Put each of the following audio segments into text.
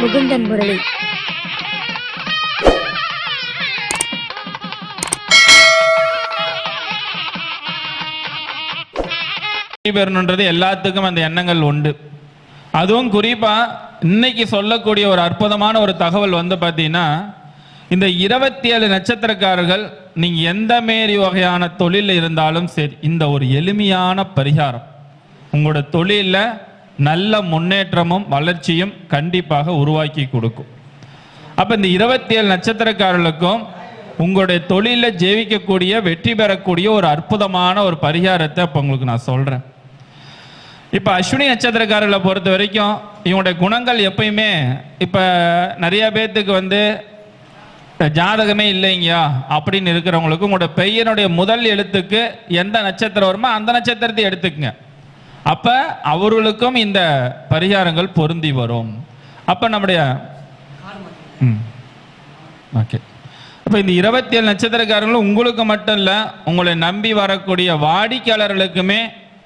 முகுந்தன் முரளி. பெறணுன்றது எல்லாத்துக்கும் அந்த எண்ணங்கள் உண்டு. அதுவும் குறிப்பா இன்னைக்கு சொல்லக்கூடிய ஒரு அற்புதமான ஒரு தகவல் வந்து பார்த்தீங்கன்னா, இந்த 27 நட்சத்திரக்காரர்கள் நீங்க எந்த மாரி வகையான தொழில் இருந்தாலும் சரி, இந்த ஒரு எளிமையான பரிகாரம் உங்களோட தொழில நல்ல முன்னேற்றமும் வளர்ச்சியும் கண்டிப்பாக உருவாக்கி கொடுக்கும். அப்ப இந்த 27 நட்சத்திரக்காரர்களுக்கும் உங்களுடைய தொழில ஜெயிக்கக்கூடிய வெற்றி பெறக்கூடிய ஒரு அற்புதமான ஒரு பரிகாரத்தை இப்ப உங்களுக்கு நான் சொல்றேன். இப்ப அஸ்வினி நட்சத்திரக்காரர்களை பொறுத்த வரைக்கும் இவங்களுடைய குணங்கள் எப்பயுமே இப்ப நிறைய பேர்த்துக்கு வந்து ஜாதகமே இல்லைங்கயா அப்படின்னு இருக்கிறவங்களுக்கு உங்களோட பெயருடைய முதல் எழுத்துக்கு எந்த நட்சத்திரம் வருமோ அந்த நட்சத்திரத்தை எடுத்துக்கங்க. அப்ப அவர்களுக்கும் இந்த பரிகாரங்கள் பொருந்தி வரும். அப்ப நம்முடைய ஓகே, அப்ப இந்த 27 நட்சத்திரக்காரங்களும் உங்களுக்கு மட்டும் இல்ல, உங்களை நம்பி வரக்கூடிய வாடிக்கையாளர்களுக்குமே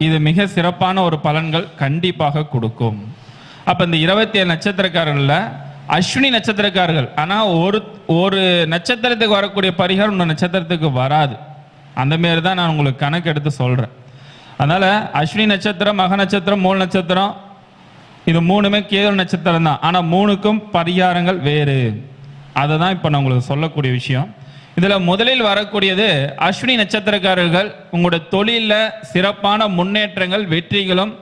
இது மிக சிறப்பான ஒரு பலன்கள் கண்டிப்பாக கொடுக்கும். அப்ப இந்த 27 நட்சத்திரக்காரர்கள்ல அஸ்வினி நட்சத்திரக்காரர்கள், ஆனா ஒரு நட்சத்திரத்துக்கு வரக்கூடிய பரிகாரம் இன்னொரு நட்சத்திரத்துக்கு வராது. அந்த மாரி தான் நான் உங்களுக்கு கணக்கு எடுத்து சொல்றேன். அதனால அஸ்வினி நட்சத்திரம், மக நட்சத்திரம், மூல நட்சத்திரம், இது மூணுமே கேது நட்சத்திரம் தான். ஆனா மூணுக்கும் பரிகாரங்கள் வேறு. அதை தான் இப்ப நான் உங்களுக்கு சொல்லக்கூடிய விஷயம். இதுல முதலில் வரக்கூடியது அஸ்வினி நட்சத்திரக்காரர்கள் உங்களுடைய தொழில சிறப்பான முன்னேற்றங்கள் வெற்றிகளும்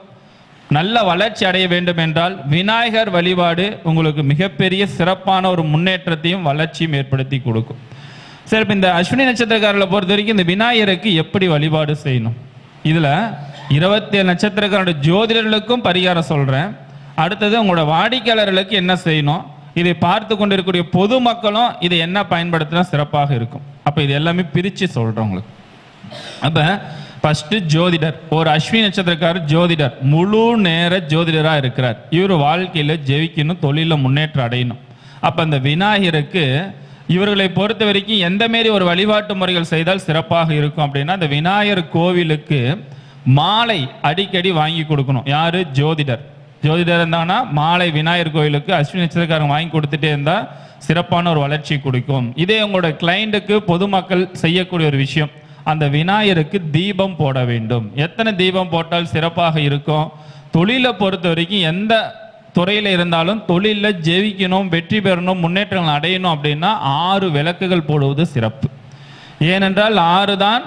நல்ல வளர்ச்சி அடைய வேண்டும் என்றால் விநாயகர் வழிபாடு உங்களுக்கு மிகப்பெரிய சிறப்பான ஒரு முன்னேற்றத்தையும் வளர்ச்சியும் ஏற்படுத்தி கொடுக்கும். சரி, இப்போ இந்த அஸ்வினி நட்சத்திரக்காரர்களை பொறுத்த வரைக்கும் இந்த விநாயகருக்கு எப்படி வழிபாடு செய்யணும், இதுல 27 நட்சத்திரக்காரோட ஜோதிடர்களுக்கும் பரிகாரம் சொல்றேன். அடுத்தது உங்களோட வாடிக்கையாளர்களுக்கு என்ன செய்யணும், இதை பார்த்து கொண்டிருக்கக்கூடிய பொதுமக்களும் இதை என்ன பயன்படுத்தினா சிறப்பாக இருக்கும். அப்ப இது எல்லாமே பிரிச்சு சொல்றேன் உங்களுக்கு. அப்ப ஃபர்ஸ்ட் ஜோதிடர், ஒரு அஸ்வினி நட்சத்திரக்காரர் ஜோதிடர், முழு நேர ஜோதிடரா இருக்கிறார். இவர் வாழ்க்கையில ஜெயிக்கணும், தொழில முன்னேற்றம் அடையணும். அப்ப அந்த விநாயகருக்கு இவர்களை பொறுத்த வரைக்கும் எந்த மாரி ஒரு வழிபாட்டு முறைகள் செய்தால் சிறப்பாக இருக்கும் அப்படின்னா, அந்த விநாயகர் கோவிலுக்கு மாலை அடிக்கடி வாங்கி கொடுக்கணும். யாரு? ஜோதிடர். ஜோதிடர் இருந்தாங்கன்னா மாலை விநாயகர் கோவிலுக்கு அஸ்வினி நட்சத்திரக்காரங்க வாங்கி கொடுத்துட்டே இருந்தா சிறப்பான ஒரு வளர்ச்சி கொடுக்கும். இதே உங்களோட கிளைண்ட்டுக்கு பொதுமக்கள் செய்யக்கூடிய ஒரு விஷயம், அந்த விநாயகருக்கு தீபம் போட வேண்டும். எத்தனை தீபம் போட்டால் சிறப்பாக இருக்கும்? தொழிலை பொறுத்த வரைக்கும் எந்த துறையில இருந்தாலும் தொழில ஜெயிக்கணும், வெற்றி பெறணும், முன்னேற்றங்கள் அடையணும் அப்படின்னா 6 விளக்குகள் போடுவது சிறப்பு. ஏனென்றால் 6 தான்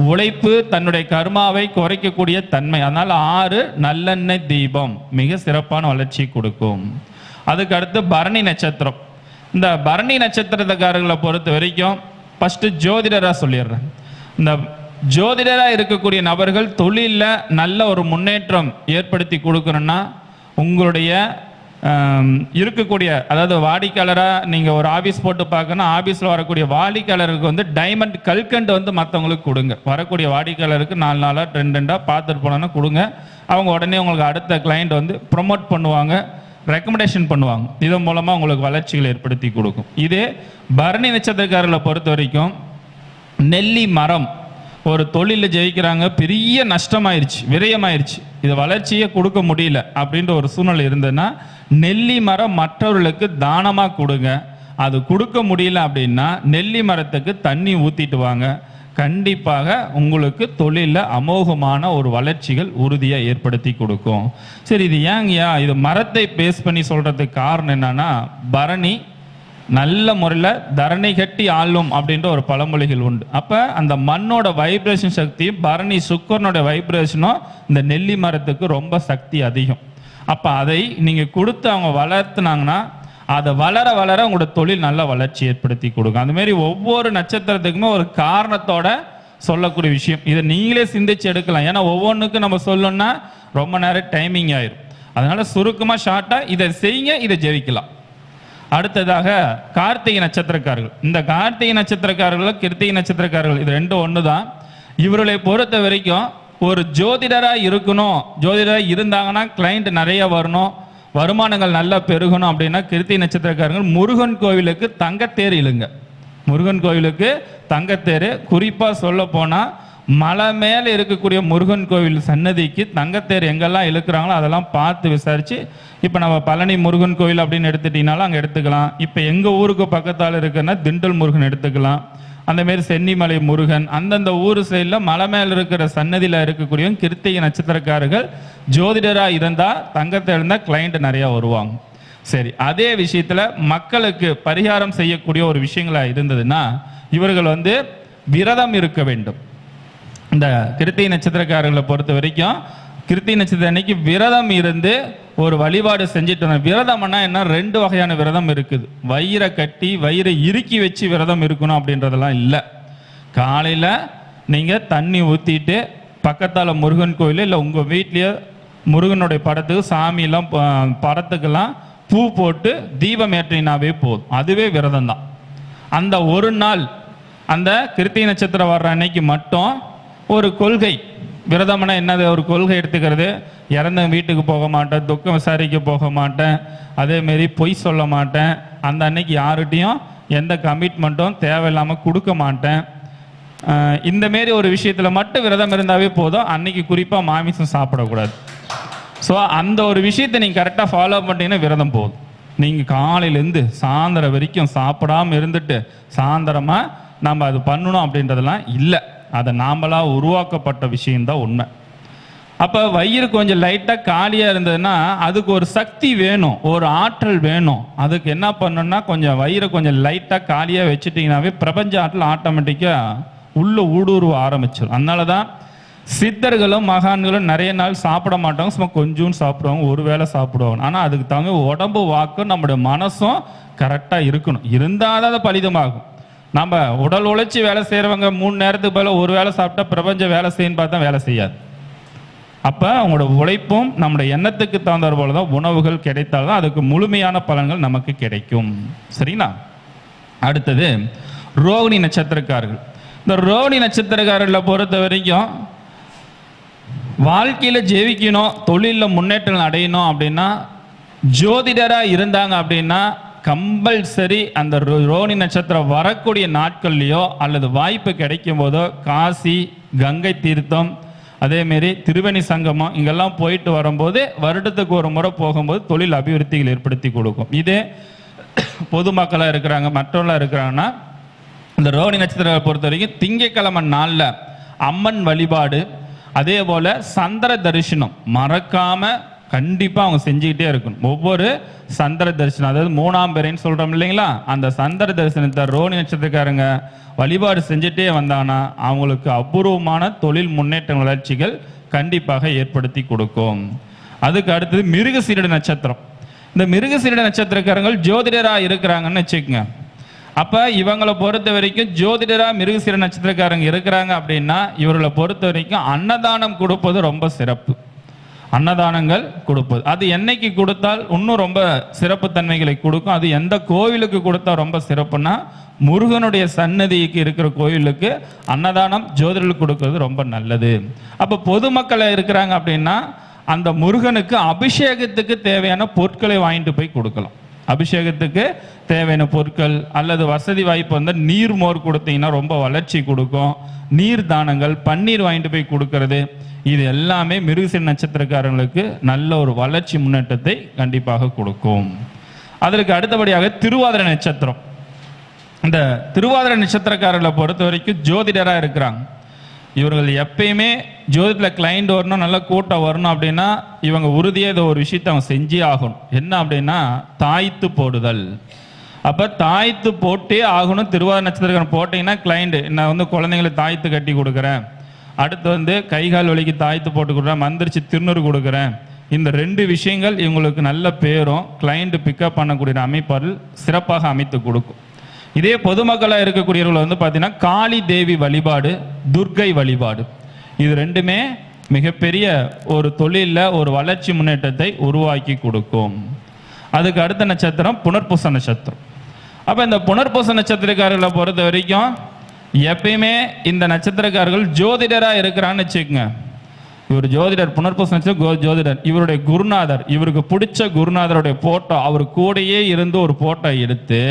உழைப்பு, தன்னுடைய கர்மாவை குறைக்கக்கூடிய தன்மை. அதனால 6 நல்லெண்ணெய் தீபம் மிக சிறப்பான வளர்ச்சி கொடுக்கும். அதுக்கு அடுத்து பரணி நட்சத்திரம். இந்த பரணி நட்சத்திரக்காரர்களை பொறுத்த வரைக்கும் ஃபர்ஸ்ட் ஜோதிடரா சொல்லிடுறேன். இந்த ஜோதிடரா இருக்கக்கூடிய நபர்கள் தொழில நல்ல ஒரு முன்னேற்றம் ஏற்படுத்தி கொடுக்கணும்னா உங்களுடைய இருக்கக்கூடிய, அதாவது வாடிக்கையாளராக நீங்கள் ஒரு ஆஃபீஸ் போட்டு பார்க்கணும், ஆஃபீஸில் வரக்கூடிய வாடிக்கையாளருக்கு வந்து டைமண்ட் கல்கண்டு வந்து மற்றவங்களுக்கு கொடுங்க. வரக்கூடிய வாடிக்கையாளருக்கு 4 நாளாக 2 பார்த்துட்டு போனோன்னா கொடுங்க. அவங்க உடனே உங்களுக்கு அடுத்த கிளைண்ட் வந்து ப்ரொமோட் பண்ணுவாங்க, ரெக்கமெண்டேஷன் பண்ணுவாங்க. இதன் மூலமாக உங்களுக்கு வளர்ச்சிகள் ஏற்படுத்தி கொடுக்கும். இதே பரணி நட்சத்திரக்காரர்களை பொறுத்த வரைக்கும் நெல்லி மரம், ஒரு தொழிலில் ஜெயிக்கிறாங்க, பெரிய நஷ்டமாயிருச்சு, விரயமாயிருச்சு, இது வளர்ச்சியை கொடுக்க முடியல அப்படின்ற ஒரு சூழ்நிலை இருந்ததுன்னா நெல்லி மரம் மற்றவர்களுக்கு தானமாக கொடுங்க. அது கொடுக்க முடியல அப்படின்னா நெல்லி மரத்துக்கு தண்ணி ஊற்றிட்டு வாங்க. கண்டிப்பாக உங்களுக்கு தொழிலில் அமோகமான ஒரு வளர்ச்சிகள் உறுதியாக ஏற்படுத்தி கொடுக்கும். சரி, இது ஏங்கய்யா இது மரத்தை பேஸ் பண்ணி சொல்கிறதுக்கு காரணம் என்னன்னா, பரணி நல்ல முறையில் தரணி கட்டி ஆளும் அப்படின்ற ஒரு பழமொழிகள் உண்டு. அப்போ அந்த மண்ணோட வைப்ரேஷன் சக்தியும் பரணி சுக்கரனோட வைப்ரேஷனும் இந்த நெல்லி மரத்துக்கு ரொம்ப சக்தி அதிகம். அப்போ அதை நீங்கள் கொடுத்து அவங்க வளர்த்துனாங்கன்னா அதை வளர வளர உங்களோட தொழில் நல்ல வளர்ச்சி ஏற்படுத்தி கொடுக்கும். அதுமாரி ஒவ்வொரு நட்சத்திரத்துக்குமே ஒரு காரணத்தோட சொல்லக்கூடிய விஷயம். இதை நீங்களே சிந்திச்சு எடுக்கலாம். ஏன்னா ஒவ்வொன்றுக்கும் நம்ம சொல்லணும்னா ரொம்ப நேரம் டைமிங் ஆயிரும். அதனால சுருக்கமாக ஷார்ட்டாக இதை செய்யுங்க, இதை ஜெயிக்கலாம். அடுத்ததாக கார்த்திகை நட்சத்திரக்காரர்கள். இந்த கார்த்திகை நட்சத்திரக்காரர்களும் கிருத்திகை நட்சத்திரக்காரர்கள் இது ரெண்டும் ஒன்று தான். இவர்களை பொறுத்த வரைக்கும் ஒரு ஜோதிடராக இருக்கணும், ஜோதிடராக இருந்தாங்கன்னா கிளைண்ட் நிறைய வரணும், வருமானங்கள் நல்லா பெருகணும் அப்படின்னா கிருத்திகை நட்சத்திரக்காரர்கள் முருகன் கோவிலுக்கு தங்கத்தேர் இழுங்க. முருகன் கோவிலுக்கு தங்கத்தேர், குறிப்பாக சொல்ல போனால் மலை மேலே இருக்கக்கூடிய முருகன் கோவில் சன்னதிக்கு தங்கத்தேர் எங்கெல்லாம் இழுக்கிறாங்களோ அதெல்லாம் பார்த்து விசாரித்து, இப்போ நம்ம பழனி முருகன் கோவில் அப்படின்னு எடுத்துட்டீங்கனாலும் அங்கே எடுத்துக்கலாம். இப்போ எங்கள் ஊருக்கு பக்கத்தால் இருக்குன்னா திண்டல் முருகன் எடுத்துக்கலாம். அந்தமாரி சென்னிமலை முருகன், அந்தந்த ஊர் சைடில் மலை மேலே இருக்கிற சன்னதியில் இருக்கக்கூடிய கிருத்திகை நட்சத்திரக்காரர்கள் ஜோதிடராக இருந்தால் தங்கத்தை இருந்தால் கிளைண்ட் நிறையா வருவாங்க. சரி, அதே விஷயத்தில் மக்களுக்கு பரிகாரம் செய்யக்கூடிய ஒரு விஷயங்களாக இருந்ததுன்னா இவர்கள் விரதம் இருக்க வேண்டும். இந்த கிருத்திகை நட்சத்திரக்காரர்களை பொறுத்த வரைக்கும் கிருத்திகை நட்சத்திரம் அன்னைக்கு விரதம் இருந்து ஒரு வழிபாடு செஞ்சுட்டு, விரதம்னா என்ன, 2 வகையான விரதம் இருக்குது. வயிறை கட்டி வயிறை இறுக்கி வச்சு விரதம் இருக்கணும் அப்படின்றதெல்லாம் இல்லை. காலையில் நீங்கள் தண்ணி ஊற்றிட்டு பக்கத்தால் முருகன் கோயில் இல்லை உங்கள் வீட்லேயே முருகனுடைய படத்துக்கு சாமியெல்லாம் படத்துக்கெல்லாம் பூ போட்டு தீபம் ஏற்றினாவே போதும், அதுவே விரதம் தான். அந்த ஒரு நாள் அந்த கிருத்திகை நட்சத்திரம் வர்ற அன்னைக்கு மட்டும் ஒரு கொள்கை, விரதம்னா என்னது, ஒரு கொள்கை எடுத்துக்கிறது. இறந்த வீட்டுக்கு போக மாட்டேன், துக்கம் விசாரிக்க போக மாட்டேன், அதேமாரி பொய் சொல்ல மாட்டேன், அந்த அன்னைக்கு யார்கிட்டையும் எந்த கமிட்மெண்ட்டும் தேவையில்லாமல் கொடுக்க மாட்டேன். இந்தமாரி ஒரு விஷயத்தில் மட்டும் விரதம் இருந்தாவே போதும். அன்னைக்கு குறிப்பாக மாமிசம் சாப்பிடக்கூடாது. ஸோ அந்த ஒரு விஷயத்தை நீங்கள் கரெக்டாக ஃபாலோ பண்ணிட்டீங்கன்னா விரதம் போதும். நீங்கள் காலையிலேருந்து சாயந்தரம் வரைக்கும் சாப்பிடாமல் இருந்துட்டு சாயந்தரமாக நம்ம அது பண்ணணும் அப்படின்றதெல்லாம் இல்லை. அதை நாமளாக உருவாக்கப்பட்ட விஷயந்தான் உண்மை. அப்போ வயிறு கொஞ்சம் லைட்டாக காலியாக இருந்ததுன்னா அதுக்கு ஒரு சக்தி வேணும், ஒரு ஆற்றல் வேணும். அதுக்கு என்ன பண்ணணும்னா கொஞ்சம் வயிறை கொஞ்சம் லைட்டாக காலியாக வச்சுட்டிங்கனாவே பிரபஞ்ச ஆற்றல் ஆட்டோமேட்டிக்காக உள்ளே ஊடுருவ ஆரம்பிச்சிடும். அதனால தான் சித்தர்களும் மகான்களும் நிறைய நாள் சாப்பிட மாட்டாங்க, சும்மா கொஞ்சம் சாப்பிடுவாங்க, ஒரு வேளை சாப்பிடுவாங்க. ஆனால் அதுக்கு தகுந்த உடம்பு வாக்கும் நம்முடைய மனசும் கரெக்டாக இருக்கணும், இருந்தால் தான் அது பலிதமாகும். நம்ம உடல் உழைச்சி வேலை செய்கிறவங்க 3 நேரத்துக்கு பதில் ஒரு வேளை சாப்பிட்டா பிரபஞ்சம் வேலை செய்யன்னு பார்த்தா வேலை செய்யாது. அப்போ அவங்களோட உழைப்பும் நம்முடைய எண்ணத்துக்கு தகுந்த போல தான் உணவுகள் கிடைத்தால்தான் அதுக்கு முழுமையான பலன்கள் நமக்கு கிடைக்கும். சரிங்களா? அடுத்தது ரோகிணி நட்சத்திரக்காரர்கள். இந்த ரோகிணி நட்சத்திரக்காரர்களை பொறுத்த வரைக்கும் வாழ்க்கையில் ஜெயிக்கணும், தொழிலில் முன்னேற்றம் அடையணும் அப்படின்னா ஜோதிடராக இருந்தாங்க அப்படின்னா கம்பல்சரி அந்த ரோகிணி நட்சத்திரம் வரக்கூடிய நாட்கள்லையோ அல்லது வாய்ப்பு கிடைக்கும் போதோ காசி, கங்கை தீர்த்தம், அதேமாரி திருவேணி சங்கமம் இங்கெல்லாம் போயிட்டு வரும்போது வருடத்துக்கு ஒரு முறை போகும்போது தொழில் அபிவிருத்திகள் ஏற்படுத்தி கொடுக்கும். இதே பொதுமக்களாக இருக்கிறாங்க மற்றவர்களாக இருக்கிறாங்கன்னா இந்த ரோகிணி நட்சத்திரத்தை பொறுத்த வரைக்கும் திங்கட்கிழமை நாளில் அம்மன் வழிபாடு, அதே போல் சந்திர தரிசனம் மறக்காமல் கண்டிப்பாக அவங்க செஞ்சுக்கிட்டே இருக்கணும். ஒவ்வொரு சந்திர தரிசனம், அதாவது 3ஆம் பிறைன்னு சொல்கிறோம் இல்லைங்களா, அந்த சந்திர தரிசனத்தை ரோகிணி நட்சத்திரக்காரங்க வழிபாடு செஞ்சுட்டே வந்தாங்கன்னா அவங்களுக்கு அபூர்வமான தொழில் முன்னேற்ற வளர்ச்சிகள் கண்டிப்பாக ஏற்படுத்தி கொடுக்கும். அதுக்கு அடுத்தது மிருகசீரிட நட்சத்திரம். இந்த மிருகசீரிட நட்சத்திரக்காரங்கள் ஜோதிடராக இருக்கிறாங்கன்னு வச்சுக்கோங்க. அப்போ இவங்களை பொறுத்த வரைக்கும் ஜோதிடராக மிருகசீரிட நட்சத்திரக்காரங்க இருக்கிறாங்க அப்படின்னா இவர்களை பொறுத்த வரைக்கும் அன்னதானம் கொடுப்பது ரொம்ப சிறப்பு. அன்னதானங்கள் கொடுப்பது அது என்னைக்கு கொடுத்தால் இன்னும் ரொம்ப சிறப்பு தன்மைகளை கொடுக்கும். அது எந்த கோவிலுக்கு கொடுத்தா ரொம்ப சிறப்புன்னா முருகனுடைய சன்னதிக்கு இருக்கிற கோவிலுக்கு அன்னதானம் ஜோதிடர்களுக்கு கொடுக்கறது ரொம்ப நல்லது. அப்போ பொதுமக்களை இருக்கிறாங்க அப்படின்னா அந்த முருகனுக்கு அபிஷேகத்துக்கு தேவையான பொருட்களை வாங்கிட்டு போய் கொடுக்கலாம். அபிஷேகத்துக்கு தேவையான பொருட்கள் அல்லது வசதி வாய்ப்பு நீர் மோர் கொடுத்தீங்கன்னா ரொம்ப வளர்ச்சி கொடுக்கும். நீர் தானங்கள், பன்னீர் வாங்கிட்டு போய் கொடுக்கறது, இது எல்லாமே மிருகசீரிட நட்சத்திரக்காரங்களுக்கு நல்ல ஒரு வளர்ச்சி முன்னேற்றத்தை கண்டிப்பாக கொடுக்கும். அதற்கு அடுத்தபடியாக திருவாதிரை நட்சத்திரம். இந்த திருவாதிரை நட்சத்திரக்காரர்களை பொறுத்த வரைக்கும் ஜோதிடராக இருக்கிறாங்க. இவர்கள் எப்பயுமே ஜோதிடத்தில் கிளைண்ட் வரணும், நல்ல கூட்டம் வரணும் அப்படின்னா இவங்க உறுதியாக இதை ஒரு விஷயத்தை அவங்க செஞ்சே ஆகணும். என்ன அப்படின்னா தாய்த்து போடுதல். அப்போ தாய்த்து போட்டே ஆகணும். திருவாதிரை நட்சத்திரக்காரன் போட்டிங்கன்னா கிளைண்ட் நான் குழந்தைங்களை தாய்த்து கட்டி கொடுக்குறேன், அடுத்து கைகால் வலிக்கு தாய்த்து போட்டு கொடுக்குறேன், மந்திரிச்சு திருநூறு கொடுக்குறேன். இந்த 2 விஷயங்கள் இவங்களுக்கு நல்ல பேரும் கிளைண்ட் பிக்கப் பண்ணக்கூடிய அமைப்பாளர் சிறப்பாக அமைத்து கொடுக்கும். இதே பொதுமக்களாக இருக்கக்கூடியவர்கள் பார்த்தீங்கன்னா காளி தேவி வழிபாடு, துர்க்கை வழிபாடு, இது 2மே மிகப்பெரிய ஒரு தொழிலில் ஒரு வளர்ச்சி முன்னேற்றத்தை உருவாக்கி கொடுக்கும். அதுக்கு அடுத்த நட்சத்திரம் புனர்பூச நட்சத்திரம். அப்போ இந்த புனர்பூச நட்சத்திரக்காரர்களை பொறுத்த வரைக்கும் எப்பயுமே இந்த நட்சத்திரக்காரர்கள் ஜோதிடராக இருக்கிறான்னு வச்சுக்கோங்க. இவர் ஜோதிடர், புனர்பூச நட்சத்திரம் ஜோதிடர், இவருடைய குருநாதர், இவருக்கு பிடிச்ச குருநாதருடைய போட்டோ, அவர் கூடையே இருந்து ஒரு போட்டோ எடுத்து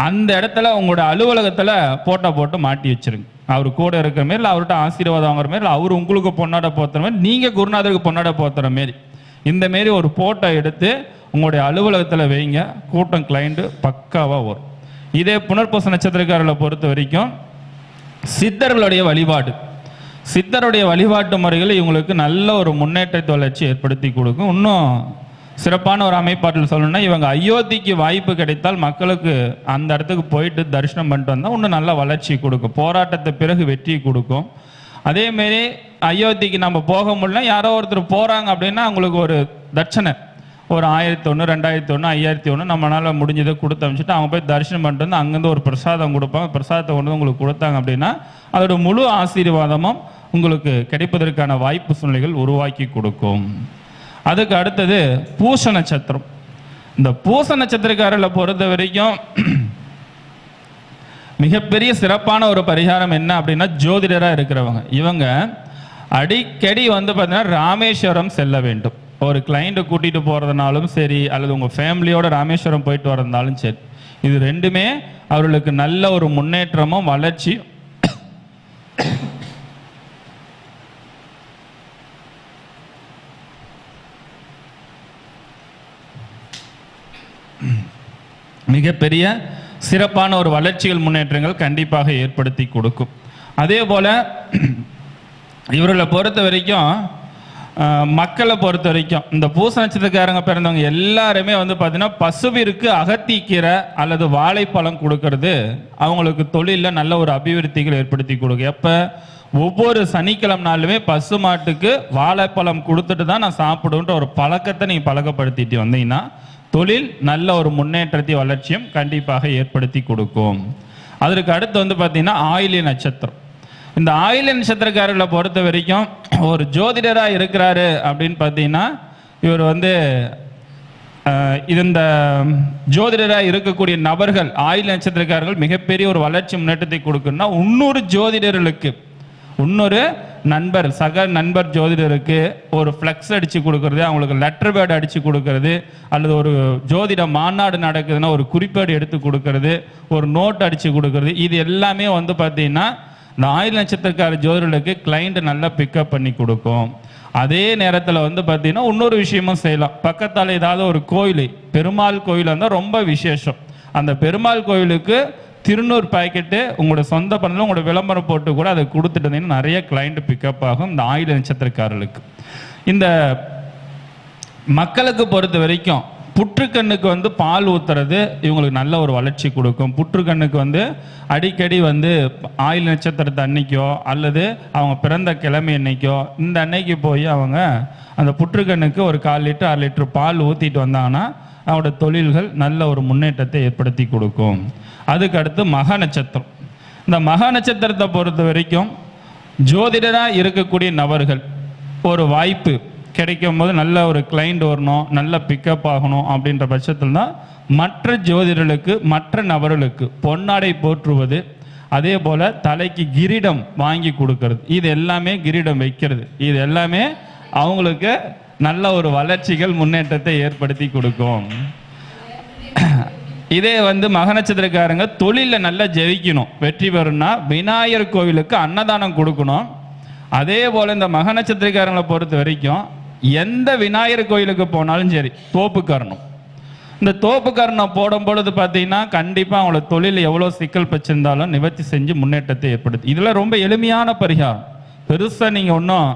அந்த இடத்துல உங்களோட அலுவலகத்தில் போட்டோ போட்டு மாட்டி வச்சிருங்க. அவர் கூட இருக்கிற மாரி, இல்லை அவர்கிட்ட ஆசீர்வாதம் வாங்குற மாரி, இல்லை அவர் உங்களுக்கு பொன்னாட போத்துற மாதிரி, நீங்கள் குருநாதருக்கு பொன்னாட போத்துற மாரி இந்த மாரி ஒரு போட்டோ எடுத்து உங்களுடைய அலுவலகத்தில் வைங்க. கூட்டம் கிளைண்ட் பக்காவாக வரும். இதே புனர்பூச நட்சத்திரக்காரர்களை பொறுத்த வரைக்கும் சித்தர்களுடைய வழிபாடு, சித்தருடைய வழிபாட்டு முறைகள் இவங்களுக்கு நல்ல ஒரு முன்னேற்றத்தை வளர்ச்சி ஏற்படுத்தி கொடுக்கும். இன்னும் சிறப்பான ஒரு அமைப்பாட்டில் சொல்லணும்னா, இவங்க அயோத்திக்கு வாய்ப்பு கிடைத்தால் மக்களுக்கு அந்த இடத்துக்கு போயிட்டு தரிசனம் பண்ணிட்டு வந்தால் இன்னும் நல்ல வளர்ச்சி கொடுக்கும், போராட்டத்தை பிறகு வெற்றி கொடுக்கும். அதேமாரி அயோத்திக்கு நம்ம போக முடியல, யாரோ ஒருத்தர் போகிறாங்க அப்படின்னா அவங்களுக்கு ஒரு தட்சணை, ஒரு 1001, 2001, 5001 நம்மளால் முடிஞ்சதை கொடுத்து அமைச்சிட்டு அவங்க போய் தரிசனம் பண்ணிட்டு வந்து அங்கேருந்து ஒரு பிரசாதம் கொடுப்பாங்க. பிரசாதத்தை கொண்டு வந்து உங்களுக்கு கொடுத்தாங்க அப்படின்னா அதோட முழு ஆசீர்வாதமும் உங்களுக்கு கிடைப்பதற்கான வாய்ப்பு சூழ்நிலைகள் உருவாக்கி கொடுக்கும். அதுக்கு அடுத்தது பூச நட்சத்திரம். இந்த பூச நட்சத்திரக்காரர்களை பொறுத்த வரைக்கும் மிகப்பெரிய சிறப்பான ஒரு பரிகாரம் என்ன அப்படின்னா, ஜோதிடராக இருக்கிறவங்க இவங்க அடிக்கடி பார்த்தீங்கன்னா ராமேஸ்வரம் செல்ல வேண்டும். ஒரு கிளைண்ட்டை கூட்டிகிட்டு போகிறதுனாலும் சரி, அல்லது உங்கள் ஃபேமிலியோட ராமேஸ்வரம் போயிட்டு வரதுனாலும் சரி, இது ரெண்டுமே அவர்களுக்கு நல்ல ஒரு முன்னேற்றமும் வளர்ச்சி மிகப்பெரிய சிறப்பான ஒரு வளர்ச்சிகள் முன்னேற்றங்கள் கண்டிப்பாக ஏற்படுத்தி கொடுக்கும். அதே போல் இவர்களை பொறுத்த வரைக்கும் மக்களை பொறுத்த வரைக்கும் இந்த பூச நட்சத்திரக்காரங்க பிறந்தவங்க எல்லாருமே பார்த்தீங்கன்னா பசுவிற்கு அகத்திக்கீரை அல்லது வாழைப்பழம் கொடுக்கறது அவங்களுக்கு தொழிலில் நல்ல ஒரு அபிவிருத்திகள் ஏற்படுத்தி கொடுக்கும். எப்போ ஒவ்வொரு சனிக்கிழமை நாளுமே பசு மாட்டுக்கு வாழைப்பழம் கொடுத்துட்டு தான் நான் சாப்பிடுன்ற ஒரு பழக்கத்தை நீங்கள் பழக்கப்படுத்திட்டு வந்தீங்கன்னா தொழில் நல்ல ஒரு முன்னேற்றத்தை வளர்ச்சியும் கண்டிப்பாக ஏற்படுத்தி கொடுக்கும். அதற்கு அடுத்து பார்த்தீங்கன்னா ஆயில்ய நட்சத்திரம். இந்த ஆயில்ய நட்சத்திரக்காரர்களை பொறுத்த வரைக்கும் ஒரு ஜோதிடராக இருக்கிறாரு அப்படின்னு பார்த்தீங்கன்னா இவர் இந்த ஜோதிடராக இருக்கக்கூடிய நபர்கள் ஆயில்ய நட்சத்திரக்காரர்கள் மிகப்பெரிய ஒரு வளர்ச்சி முன்னேற்றத்தை கொடுக்கணும்னா இன்னொரு ஜோதிடர்களுக்கு இன்னொரு நண்பர் சக நண்பர் ஜோதிடருக்கு ஒரு ஃப்ளெக்ஸ் அடித்து கொடுக்கறது, அவங்களுக்கு லெட்டர் பேட் அடித்து கொடுக்கறது, அல்லது ஒரு ஜோதிட மாநாடு நடக்குதுன்னா ஒரு குறிப்பேடு எடுத்து கொடுக்கறது, ஒரு நோட் அடித்து கொடுக்கறது, இது எல்லாமே பார்த்தீங்கன்னா இந்த ஆயுள் நட்சத்திரக்கார ஜோதிடர்களுக்கு கிளைண்ட் நல்லா பிக்கப் பண்ணி கொடுக்கும். அதே நேரத்தில் பார்த்தீங்கன்னா இன்னொரு விஷயமும் செய்யலாம். பக்கத்தால் ஏதாவது ஒரு கோயில், பெருமாள் கோயில் இருந்தால் ரொம்ப விசேஷம். அந்த பெருமாள் கோயிலுக்கு திருநூறு பாக்கெட்டு உங்களோட சொந்த பணத்தில் உங்களோட விளம்பரம் போட்டு கூட அதை கொடுத்துட்டு இருந்தீங்கன்னா நிறைய கிளைண்ட் பிக்கப் ஆகும் இந்த ஆயுள் நட்சத்திரக்காரர்களுக்கு. இந்த மக்களுக்கு பொறுத்த வரைக்கும் புற்றுக்கண்ணுக்கு பால் ஊத்துறது இவங்களுக்கு நல்ல ஒரு வளர்ச்சி கொடுக்கும். புற்றுக்கண்ணுக்கு அடிக்கடி ஆயுள் நட்சத்திரத்தை அன்னைக்கோ அல்லது அவங்க பிறந்த கிழமை அன்னைக்கோ இந்த அன்னைக்கு போய் அவங்க அந்த புற்றுக்கண்ணுக்கு ஒரு 1/4 லிட்டர் 1/2 லிட்டர் பால் ஊற்றிட்டு வந்தாங்கன்னா அவரோட தொழில்கள் நல்ல ஒரு முன்னேற்றத்தை ஏற்படுத்தி கொடுக்கும். அதுக்கு அடுத்து மக நட்சத்திரம். இந்த மக நட்சத்திரத்தை பொறுத்த வரைக்கும் ஜோதிடராக இருக்கக்கூடிய நபர்கள் ஒரு வாய்ப்பு கிடைக்கும் போது நல்ல ஒரு கிளைண்ட் வரணும், நல்ல பிக்கப் ஆகணும் அப்படின்ற பட்சத்தில் தான் மற்ற ஜோதிடர்களுக்கு மற்ற நபர்களுக்கு பொன்னாடை போற்றுவது, அதே போல் தலைக்கு கிரீடம் வாங்கி கொடுக்கறது, இது எல்லாமே கிரீடம் வைக்கிறது, இது எல்லாமே அவங்களுக்கு நல்ல ஒரு வளர்ச்சிகள் முன்னேற்றத்தை ஏற்படுத்தி கொடுக்கும். இதே மக நட்சத்திரக்காரங்க தொழிலில் நல்லா ஜெயிக்கணும், வெற்றி பெறணும்னா விநாயகர் கோவிலுக்கு அன்னதானம் கொடுக்கணும். அதே போல் இந்த மக நட்சத்திரக்காரங்களை பொறுத்த வரைக்கும் எந்த விநாயகர் கோயிலுக்கு போனாலும் சரி தோப்புக்கரணம், இந்த தோப்புக்கரணம் போடும் பொழுது பார்த்தீங்கன்னா கண்டிப்பாக அவங்களோட தொழில் எவ்வளோ சிக்கல் வச்சிருந்தாலும் நிவர்த்தி செஞ்சு முன்னேற்றத்தை ஏற்படுத்தி. இதில் ரொம்ப எளிமையான பரிகாரம், பெருசாக நீங்கள் ஒன்றும்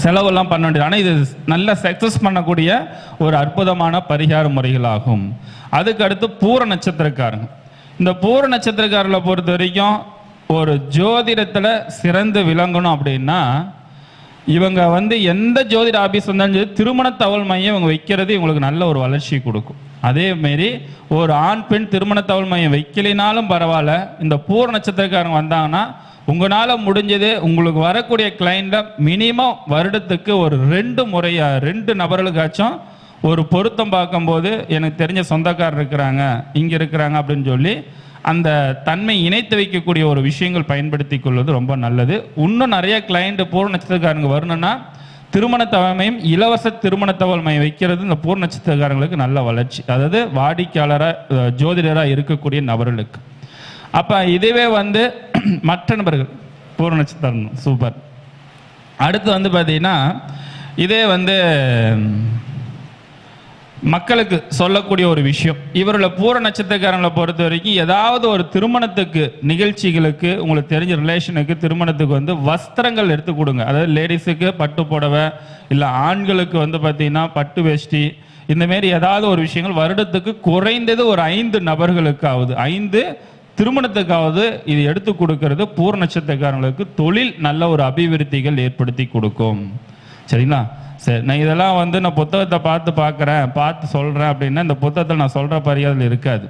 செலவெல்லாம் பண்ண வேண்டியது, ஆனால் இது நல்ல சக்ஸஸ் பண்ணக்கூடிய ஒரு அற்புதமான பரிகார முறைகளாகும். அதுக்கு அடுத்து பூர நட்சத்திரக்காரங்க. இந்த பூர நட்சத்திரக்காரர்களை பொறுத்த வரைக்கும் ஒரு ஜோதிடத்தில் சிறந்து விளங்கணும் அப்படின்னா இவங்க எந்த ஜோதிட ஆபீஸ் வந்தாலும் சரி திருமண தகவல் மையம் இவங்க வைக்கிறது இவங்களுக்கு நல்ல ஒரு வளர்ச்சி கொடுக்கும். அதேமாரி ஒரு ஆண் பெண் திருமண தகவல் மையம் வைக்கலினாலும் பரவாயில்ல, இந்த பூர நட்சத்திரக்காரங்க வந்தாங்கன்னா உங்களால் முடிஞ்சது உங்களுக்கு வரக்கூடிய கிளைண்ட்டில் மினிமம் வருடத்துக்கு ஒரு 2 முறையா 2 நபர்களுக்காச்சும் ஒரு பொருத்தம் பார்க்கும்போது எனக்கு தெரிஞ்ச சொந்தக்காரர் இருக்கிறாங்க இங்கே இருக்கிறாங்க அப்படின்னு சொல்லி அந்த தன்மை இணைத்து வைக்கக்கூடிய ஒரு விஷயங்கள் பயன்படுத்தி கொள்வது ரொம்ப நல்லது. இன்னும் நிறைய கிளைண்ட் பூர நட்சத்திரக்காரங்க வரணும்னா திருமண தகவல் மையம், இலவச திருமண தகவல் மையம் வைக்கிறது இந்த பூர நட்சத்திரக்காரங்களுக்கு நல்ல வளர்ச்சி, அதாவது வாடிக்கையாளராக ஜோதிடராக இருக்கக்கூடிய நபர்களுக்கு. அப்போ இதுவே மற்ற நபர்கள் பூர நட்சத்திரம் சூப்பர். அடுத்து வந்து பார்த்தீங்கன்னா இதே வந்து மக்களுக்கு சொல்லக்கூடிய ஒரு விஷயம், இவர்களை பூர நட்சத்திரக்காரங்களை பொறுத்த வரைக்கும் ஏதாவது ஒரு திருமணத்துக்கு நிகழ்ச்சிகளுக்கு உங்களுக்கு தெரிஞ்ச ரிலேஷனுக்கு திருமணத்துக்கு வந்து வஸ்திரங்கள் எடுத்து கொடுங்க. அதாவது லேடிஸுக்கு பட்டு புடவை, இல்லை ஆண்களுக்கு வந்து பார்த்தீங்கன்னா பட்டு வேஷ்டி, இந்தமாரி ஏதாவது ஒரு விஷயங்கள் வருடத்துக்கு குறைந்தது ஒரு 5 நபர்களுக்காவது 5 திருமணத்துக்காவது இது எடுத்து கொடுக்கறது பூர நட்சத்திரக்காரங்களுக்கு தொழில் நல்ல ஒரு அபிவிருத்திகள் ஏற்படுத்தி கொடுக்கும். சரிங்களா? சரி, நான் இதெல்லாம் வந்து நான் புத்தகத்தை பார்த்து சொல்கிறேன் அப்படின்னா இந்த புத்தகத்தில் நான் சொல்கிற பரிகாரம் இருக்காது.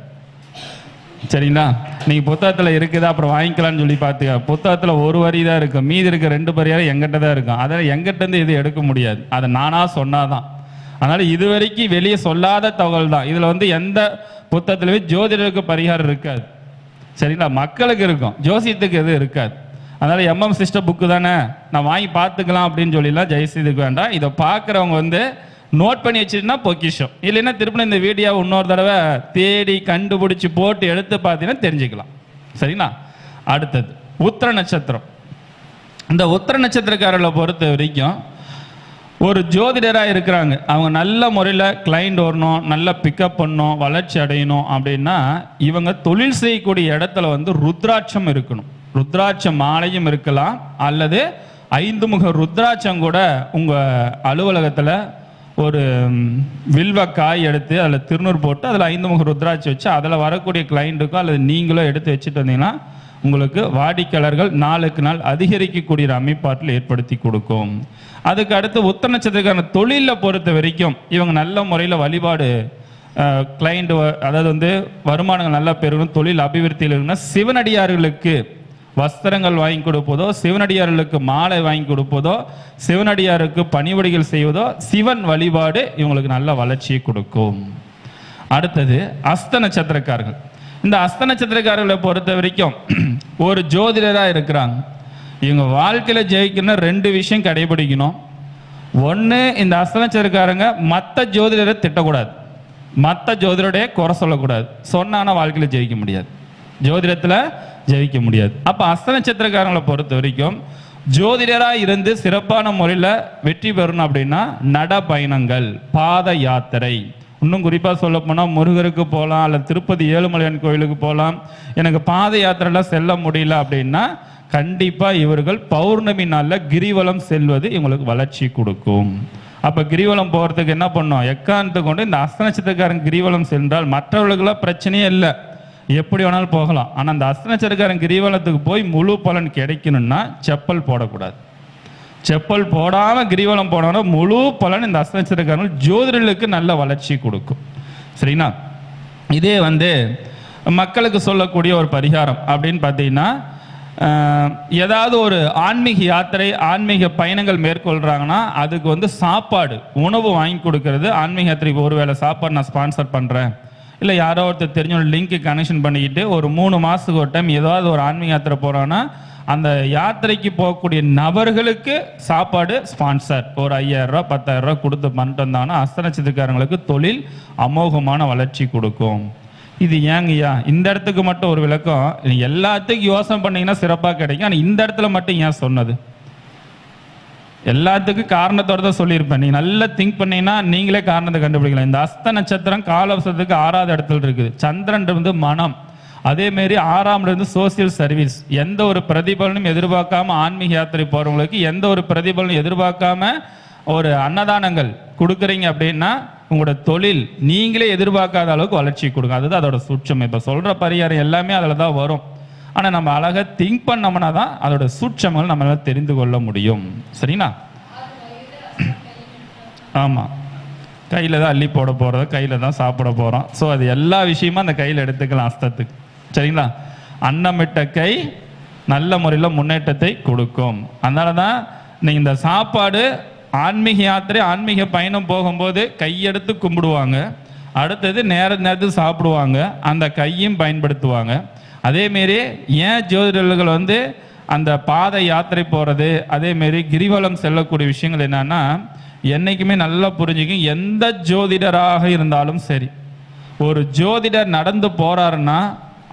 சரிங்களா? நீங்கள் புத்தகத்தில் இருக்குதா அப்புறம் வாங்கிக்கலான்னு சொல்லி பார்த்துக்க. புத்தகத்தில் ஒரு வரி தான் இருக்கும், மீதி இருக்க 2 பரிகாரம் எங்கிட்ட தான் இருக்கும். அதில் எங்கிட்டேருந்து இது எடுக்க முடியாது, அதை நானாக சொன்னாதான். அதனால் இது வரைக்கும் வெளியே சொல்லாத தகவல் தான். இதில் வந்து எந்த புத்தகத்திலுமே ஜோதிடருக்கு பரிகாரம் இருக்காது. சரிங்களா? மக்களுக்கு இருக்கும், ஜோசியத்துக்கு எதுவும் இருக்காது. அதனால் MM சிஸ்டம் புக்கு தானே நான் வாங்கி பார்த்துக்கலாம் அப்படின்னு சொல்லிலாம் ஜெயசீதுக்கு வேண்டாம். இதை பார்க்குறவங்க வந்து நோட் பண்ணி வச்சுட்டுனா பொக்கிஷம், இல்லைன்னா திருப்பி இந்த வீடியோ இன்னொரு தடவை தேடி கண்டுபிடிச்சி போட்டு எடுத்து பார்த்தீங்கன்னா தெரிஞ்சுக்கலாம். சரிங்களா? அடுத்தது உத்திர நட்சத்திரம். இந்த உத்திர நட்சத்திரக்காரர்களை பொறுத்த வரைக்கும் ஒரு ஜோதிடராக இருக்கிறாங்க, அவங்க நல்ல முறையில் கிளைண்ட் வரணும், நல்ல பிக்கப் பண்ணணும், வளர்ச்சி அடையணும் அப்படின்னா இவங்க தொழில் செய்யக்கூடிய இடத்துல வந்து ருத்ராட்சம் இருக்கணும். ருத்ராட்சம் மாலையும் இருக்கலாம், அல்லது 5 முக ருத்ராட்சம் கூட உங்கள் அலுவலகத்தில் ஒரு வில்வ காய் எடுத்து அதில் திருநூறு போட்டு அதில் 5 முக ருத்ராட்சம் வச்சு அதில் வரக்கூடிய கிளைண்ட்டுக்கோ அல்லது நீங்களோ எடுத்து வச்சுட்டு வந்தீங்கன்னா உங்களுக்கு வாடிக்கையாளர்கள் நாளுக்கு நாள் அதிகரிக்கக்கூடிய அமைப்பாட்டில் ஏற்படுத்தி கொடுக்கும். அதுக்கு அடுத்து உத்திர நட்சத்திரக்கான தொழிலில் பொறுத்த வரைக்கும் இவங்க நல்ல முறையில் வழிபாடு கிளைண்ட், அதாவது வந்து வருமானங்கள் நல்லா பெருகணும், தொழில் அபிவிருத்தியில் இருக்குன்னா சிவனடியார்களுக்கு வஸ்திரங்கள் வாங்கி கொடுப்பதோ, சிவனடியார்களுக்கு மாலை வாங்கி கொடுப்பதோ, சிவனடியாருக்கு பணிவடிகள் செய்வதோ, சிவன் வழிபாடு இவங்களுக்கு நல்ல வளர்ச்சியை கொடுக்கும். அடுத்தது அஸ்த நட்சத்திரக்காரர்கள். இந்த அஸ்த நட்சத்திரக்காரர்களை பொறுத்த வரைக்கும் ஒரு ஜோதிடராக இருக்கிறாங்க, இவங்க வாழ்க்கையில் ஜெயிக்கணும்னா 2 விஷயம் கடைபிடிக்கணும். ஒன்று, இந்த அஸ்த நட்சத்திரக்காரங்க மற்ற ஜோதிடரை திட்டக்கூடாது, மற்ற ஜோதிடரையே குறை சொல்லக்கூடாது. சொன்னானா வாழ்க்கையில் ஜெயிக்க முடியாது, ஜோதிடத்தில் ஜெயிக்க முடியாது. அப்போ அஸ்த நட்சத்திரக்காரங்களை பொறுத்த வரைக்கும் ஜோதிடராக இருந்து சிறப்பான முறையில் வெற்றி பெறணும் அப்படின்னா நடப்பயணங்கள், பாத யாத்திரை, இன்னும் குறிப்பாக சொல்ல போனால் முருகருக்கு போகலாம், அல்ல திருப்பதி ஏழுமலையான் கோயிலுக்கு போகலாம். எனக்கு பாத யாத்திரைலாம் செல்ல முடியல அப்படின்னா கண்டிப்பாக இவர்கள் பௌர்ணமி நாளில் கிரிவலம் செல்வது இவங்களுக்கு வளர்ச்சி கொடுக்கும். அப்போ கிரிவலம் போகிறதுக்கு என்ன பண்ணோம், எக்காரணத்தை கொண்டு இந்த அஸ்த நட்சத்திரக்காரன் கிரிவலம் சென்றால் மற்றவர்களுக்கெல்லாம் பிரச்சனையே இல்லை, எப்படி வேணாலும் போகலாம். ஆனால் அந்த அஸ்த நட்சத்திரக்காரன் கிரிவலத்துக்கு போய் முழு பலன் கிடைக்கணும்னா செப்பல் போடக்கூடாது. செப்பல் போடாமல் கிரிவலம் போனோம்னா முழு பலன் இந்த அஸ்த நட்சத்திரக்காரர்கள் ஜோதிடர்களுக்கு நல்ல வளர்ச்சி கொடுக்கும். சரிங்களா? இதே வந்து மக்களுக்கு சொல்லக்கூடிய ஒரு பரிகாரம் அப்படின்னு பார்த்தீங்கன்னா, ஏதாவது ஒரு ஆன்மீக யாத்திரை, ஆன்மீக பயணங்கள் மேற்கொள்கிறாங்கன்னா அதுக்கு வந்து சாப்பாடு உணவு வாங்கி கொடுக்கறது. ஆன்மீக யாத்திரைக்கு ஒருவேளை சாப்பாடு நான் ஸ்பான்சர் பண்ணுறேன், இல்லை யாரோ ஒருத்தர் தெரிஞ்ச ஒரு லிங்க்கு கனெக்ஷன் பண்ணிக்கிட்டு ஒரு 3 மாதத்துக்கு ஒரு டைம் ஏதாவது ஒரு ஆன்மீக யாத்திரை போகிறோன்னா அந்த யாத்திரைக்கு போகக்கூடிய நபர்களுக்கு சாப்பாடு ஸ்பான்சர் ஒரு 5000 ரூபா 10,000 ரூபா கொடுத்து பண்ணிட்டு வந்தாங்கன்னா அஸ்த நட்சத்திரக்காரங்களுக்கு தொழில் அமோகமான வளர்ச்சி கொடுக்கும். இது ஏங்கய்யா இந்த இடத்துக்கு மட்டும் ஒரு விளக்கம், எல்லாத்துக்கும் யோசனை பண்ணீங்கன்னா சிறப்பாக கிடைக்கும், ஆனால் இந்த இடத்துல மட்டும் ஏன் சொன்னது? எல்லாத்துக்கும் காரணத்தோட தான் சொல்லியிருப்பேன். நீங்கள் நல்லா திங்க் பண்ணீங்கன்னா நீங்களே காரணத்தை கண்டுபிடிக்கலாம். இந்த அஸ்த நட்சத்திரம் காலவசத்துக்கு 6வது இடத்துல இருக்குது, சந்திரன் வந்து மனம், அதேமாரி 6ஆம் இருந்து சோசியல் சர்வீஸ். எந்த ஒரு பிரதிபலனும் எதிர்பார்க்காம ஆன்மீக யாத்திரை போகிறவங்களுக்கு எந்த ஒரு பிரதிபலனும் எதிர்பார்க்காம ஒரு அன்னதானங்கள் கொடுக்குறீங்க அப்படின்னா உங்களோட தொழில் நீங்களே எதிர்பார்க்காத அளவுக்கு வளர்ச்சி கொடுங்க. அதுதான் அதோட சூட்சம். இப்போ சொல்கிற பரிகாரம் எல்லாமே அதில் தான் வரும், ஆனால் நம்ம அழகாக திங்க் பண்ணோம்னா தான் அதோட சூட்சங்கள் நம்மளால் தெரிந்து கொள்ள முடியும். சரிங்களா? ஆமாம், கையில் தான் அள்ளி போட போகிறத, கையில் தான் சாப்பிட போகிறோம். ஸோ அது எல்லா விஷயமும் அந்த கையில் எடுத்துக்கலாம் அஸ்தத்துக்கு. சரிங்களா? அன்னமிட்ட கை நல்ல முறையில் முன்னேற்றத்தை கொடுக்கும். அதனால தான் நீங்கள் இந்த சாப்பாடு ஆன்மீக யாத்திரை ஆன்மீக பயணம் போகும்போது கையெடுத்து கும்பிடுவாங்க, அடுத்தது நேரத்துக்கு சாப்பிடுவாங்க, அந்த கையும் பயன்படுத்துவாங்க. அதேமாரி ஏன் ஜோதிடர்கள் வந்து அந்த பாத யாத்திரை போகிறது, அதேமாரி கிரிவலம் செல்லக்கூடிய விஷயங்கள் என்னன்னா என்னைக்குமே நல்லா புரிஞ்சுக்கும். எந்த ஜோதிடராக இருந்தாலும் சரி, ஒரு ஜோதிடர் நடந்து போறாருன்னா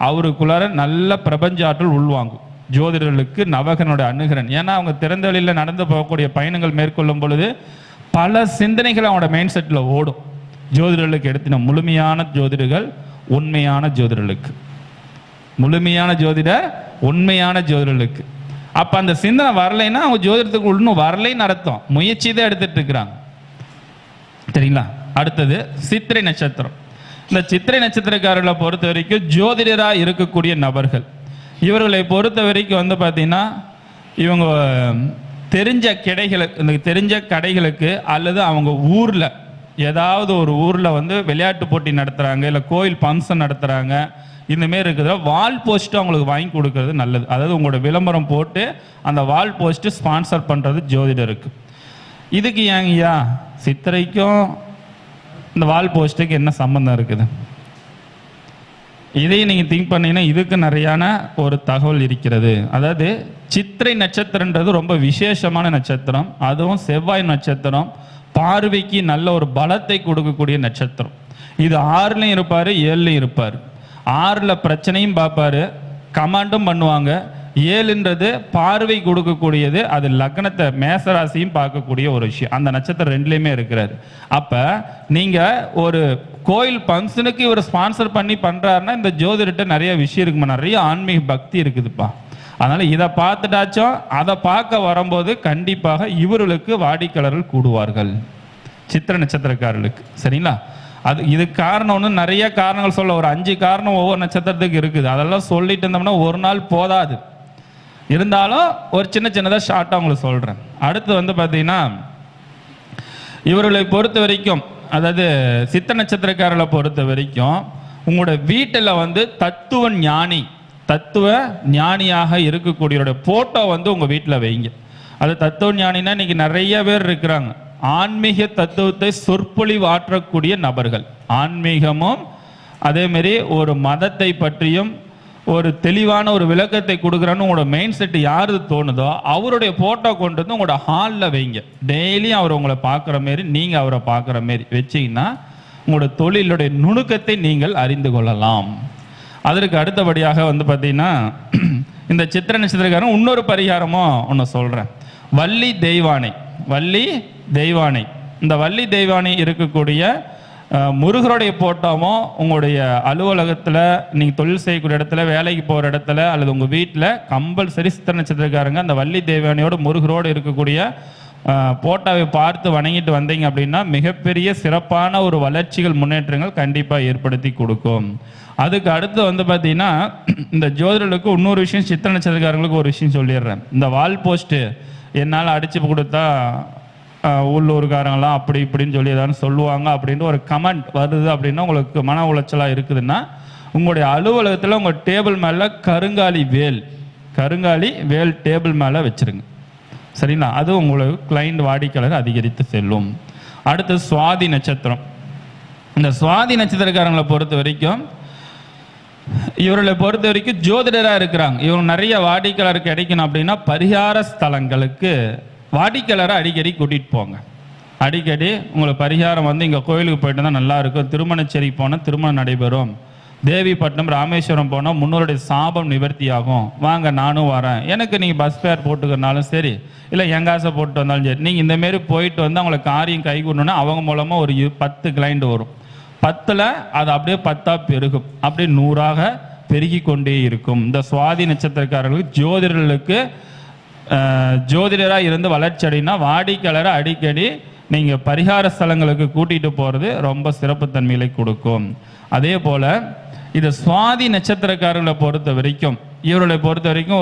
அவருக்குள்ளார நல்ல பிரபஞ்ச ஆற்றல் உள்வாங்கும். ஜோதிடர்களுக்கு நவகனுடைய அணுகிறன். ஏன்னா அவங்க திறந்த வெளியில் நடந்து போகக்கூடிய பயணங்கள் மேற்கொள்ளும் பொழுது பல சிந்தனைகள் அவங்களோட மைண்ட் செட்டில் ஓடும். ஜோதிடர்களுக்கு எடுத்தின முழுமையான ஜோதிடர்கள் உண்மையான ஜோதிடர்களுக்கு, முழுமையான ஜோதிடர் உண்மையான ஜோதிடர்களுக்கு. அப்போ அந்த சிந்தனை வரலைன்னா அவங்க ஜோதிடத்துக்கு இன்னும் வரலைன்னு அர்த்தம். முயற்சி தான் எடுத்துட்டு இருக்கிறாங்க. சரிங்களா? அடுத்தது சித்திரை நட்சத்திரம். இந்த சித்திரை நட்சத்திரக்காரர்களை பொறுத்த வரைக்கும் ஜோதிடராக இருக்கக்கூடிய நபர்கள், இவர்களை பொறுத்த வரைக்கும் வந்து பார்த்தீங்கன்னா இவங்க தெரிஞ்ச கடைகளுக்கு அல்லது அவங்க ஊரில் ஏதாவது ஒரு ஊரில் வந்து விளையாட்டு போட்டி நடத்துகிறாங்க, இல்லை கோயில் ஃபங்க்ஷன் நடத்துகிறாங்க, இந்தமாரி இருக்கிறதுல வால் போஸ்ட்டு அவங்களுக்கு வாங்கி கொடுக்கறது நல்லது. அதாவது உங்களோட விளம்பரம் போட்டு அந்த வால் போஸ்ட்டு ஸ்பான்சர் பண்ணுறது ஜோதிடருக்கு. இதுக்கு ஏங்கய்யா சித்திரைக்கும் இந்த வால் போஸ்ட்டுக்கு என்ன சம்பந்தம் இருக்குது? இதையும் நீங்கள் திங்க் பண்ணீங்கன்னா இதுக்கு நிறையான ஒரு தகவல் இருக்கிறது. அதாவது சித்திரை நட்சத்திரன்றது ரொம்ப விசேஷமான நட்சத்திரம். அதுவும் செவ்வாய் நட்சத்திரம், பார்வைக்கு நல்ல ஒரு பலத்தை கொடுக்கக்கூடிய நட்சத்திரம். இது 6லையும் இருப்பார், 7லையும் இருப்பார். 6ல் பிரச்சனையும் பார்ப்பாரு, கமாண்டும் பண்ணுவாங்க. 7ன்றது பார்வை கொடுக்கக்கூடியது, அது லக்னத்தை மேசராசியும் பார்க்கக்கூடிய ஒரு விஷயம். அந்த நட்சத்திரம் 2லையுமே இருக்கிறாரு. அப்போ நீங்கள் ஒரு கோயில் ஃபங்க்ஷனுக்கு இவர் ஸ்பான்சர் பண்ணி பண்ணுறாருன்னா இந்த ஜோதிடர்கிட்ட நிறைய விஷயம் இருக்குமா, நிறைய ஆன்மீக பக்தி இருக்குதுப்பா. அதனால் இதை பார்த்துட்டாச்சும் அதை பார்க்க வரும்போது கண்டிப்பாக இவர்களுக்கு வாடிக்கையாளர்கள் கூடுவார்கள், சித்திரை நட்சத்திரக்காரர்களுக்கு. சரிங்களா? இதுக்கு காரணம் ஒன்று, நிறைய காரணங்கள் சொல்ல, ஒரு 5 காரணம் ஒவ்வொரு நட்சத்திரத்துக்கு இருக்குது. அதெல்லாம் சொல்லிட்டு இருந்தோம்னா ஒரு நாள் போதாது. இருந்தாலும் ஒரு சின்னதாக ஷார்ட்டாக உங்களுக்கு சொல்கிறேன். அடுத்து வந்து பார்த்தீங்கன்னா இவர்களை பொறுத்த வரைக்கும், அதாவது சித்திரை நட்சத்திரக்காரர்களை பொறுத்த வரைக்கும் உங்களோட வீட்டில் வந்து தத்துவ ஞானியாக இருக்கக்கூடியவருடைய போட்டோ வந்து உங்கள் வீட்டில் வைங்க. அது தத்துவ ஞானினா இன்னைக்கு நிறைய பேர் இருக்கிறாங்க. ஆன்மீக தத்துவத்தை சொற்பொழிவு ஆற்றக்கூடிய நபர்கள், ஆன்மீகமும் அதேமாரி ஒரு மதத்தை பற்றியும் ஒரு தெளிவான ஒரு விளக்கத்தை கொடுக்குறான்னு உங்களோட மெயின் செட் யாரு தோணுதோ அவருடைய போட்டோ கொண்டு வந்து உங்களோட ஹாலில் வைங்க. டெய்லியும் அவர் உங்களை பார்க்குற மாரி, நீங்கள் அவரை பார்க்குற மாரி வச்சிங்கன்னா உங்களோட தொழிலுடைய நுணுக்கத்தை நீங்கள் அறிந்து கொள்ளலாம். அதற்கு அடுத்தபடியாக வந்து பார்த்தீங்கன்னா இந்த சித்திரை நட்சத்திரக்காரன் இன்னொரு பரிகாரமும் ஒன்று சொல்கிறேன். வள்ளி தெய்வானை. இந்த வள்ளி தெய்வானை இருக்கக்கூடிய முருகருடைய போட்டோவும் உங்களுடைய அலுவலகத்தில், நீங்கள் தொழில் செய்யக்கூடிய இடத்துல, வேலைக்கு போகிற இடத்துல அல்லது உங்கள் வீட்டில் கம்பல்சரி சித்திரை நட்சத்திரக்காரங்க அந்த வள்ளி தெய்வானையோடு முருகரோடு இருக்கக்கூடிய போட்டோவை பார்த்து வணங்கிட்டு வந்தீங்க அப்படின்னா மிகப்பெரிய சிறப்பான ஒரு வளர்ச்சிகள், முன்னேற்றங்கள் கண்டிப்பாக ஏற்படுத்தி கொடுக்கும். அதுக்கு அடுத்து வந்து பார்த்தீங்கன்னா இந்த ஜோதிடர்களுக்கு இன்னொரு விஷயம், சித்திரை நட்சத்திரக்காரங்களுக்கு ஒரு விஷயம் சொல்லிடுறேன். இந்த வால் போஸ்ட்டு என்னால் அடித்து கொடுத்தா உள்ளூர்காரங்களாம் அப்படி இப்படின்னு சொல்லி ஏதாவது சொல்லுவாங்க அப்படின்ட்டு ஒரு கமெண்ட் வருது அப்படின்னா உங்களுக்கு மன உளைச்சலாக இருக்குதுன்னா உங்களுடைய அலுவலகத்தில் உங்கள் டேபிள் மேலே கருங்காலி வேல் டேபிள் மேலே வச்சுருங்க. சரிங்களா? அது உங்களுக்கு கிளைண்ட் வாடிக்கையாளர் அதிகரித்து செல்லும். அடுத்து சுவாதி நட்சத்திரம். இந்த சுவாதி நட்சத்திரக்காரங்களை பொறுத்த வரைக்கும் ஜோதிடராக இருக்கிறாங்க. இவங்க நிறைய வாடிக்கையாளர் கிடைக்கணும் அப்படின்னா பரிகார ஸ்தலங்களுக்கு வாடிக்கையாளரை அடிக்கடி கூட்டிகிட்டு போங்க. அடிக்கடி உங்களுக்கு பரிகாரம் வந்து இங்கே கோயிலுக்கு போயிட்டு தான் நல்லா இருக்கும், திருமணச்சேரி போனால் திருமணம் நடைபெறும், தேவிப்பட்டினம் ராமேஸ்வரம் போனால் முன்னோருடைய சாபம் நிவர்த்தி ஆகும், வாங்க நானும் வரேன், எனக்கு நீங்கள் பஸ் ஃபேர் போட்டுக்கிறனாலும் சரி, இல்லை எங்காசை போட்டு வந்தாலும் சரி, நீங்கள் இந்தமாரி போயிட்டு வந்து அவங்களுக்கு காரியம் கைகூடணுன்னா அவங்க மூலமாக ஒரு 10 கிளைண்ட் வரும். 10ல் அது அப்படியே 10ஆக பெருகும், அப்படியே 100ஆக பெருகி கொண்டே இருக்கும். இந்த சுவாதி நட்சத்திரக்காரர்களுக்கு ஜோதிடராக இருந்து வளர்ச்சி அடையினா வாடிக்கையாளரை அடிக்கடி நீங்கள் பரிகார ஸ்தலங்களுக்கு கூட்டிகிட்டு போகிறது ரொம்ப சிறப்பு தன்மையை கொடுக்கும். அதே போல் இது சுவாதி நட்சத்திரக்காரர்களை பொறுத்த வரைக்கும்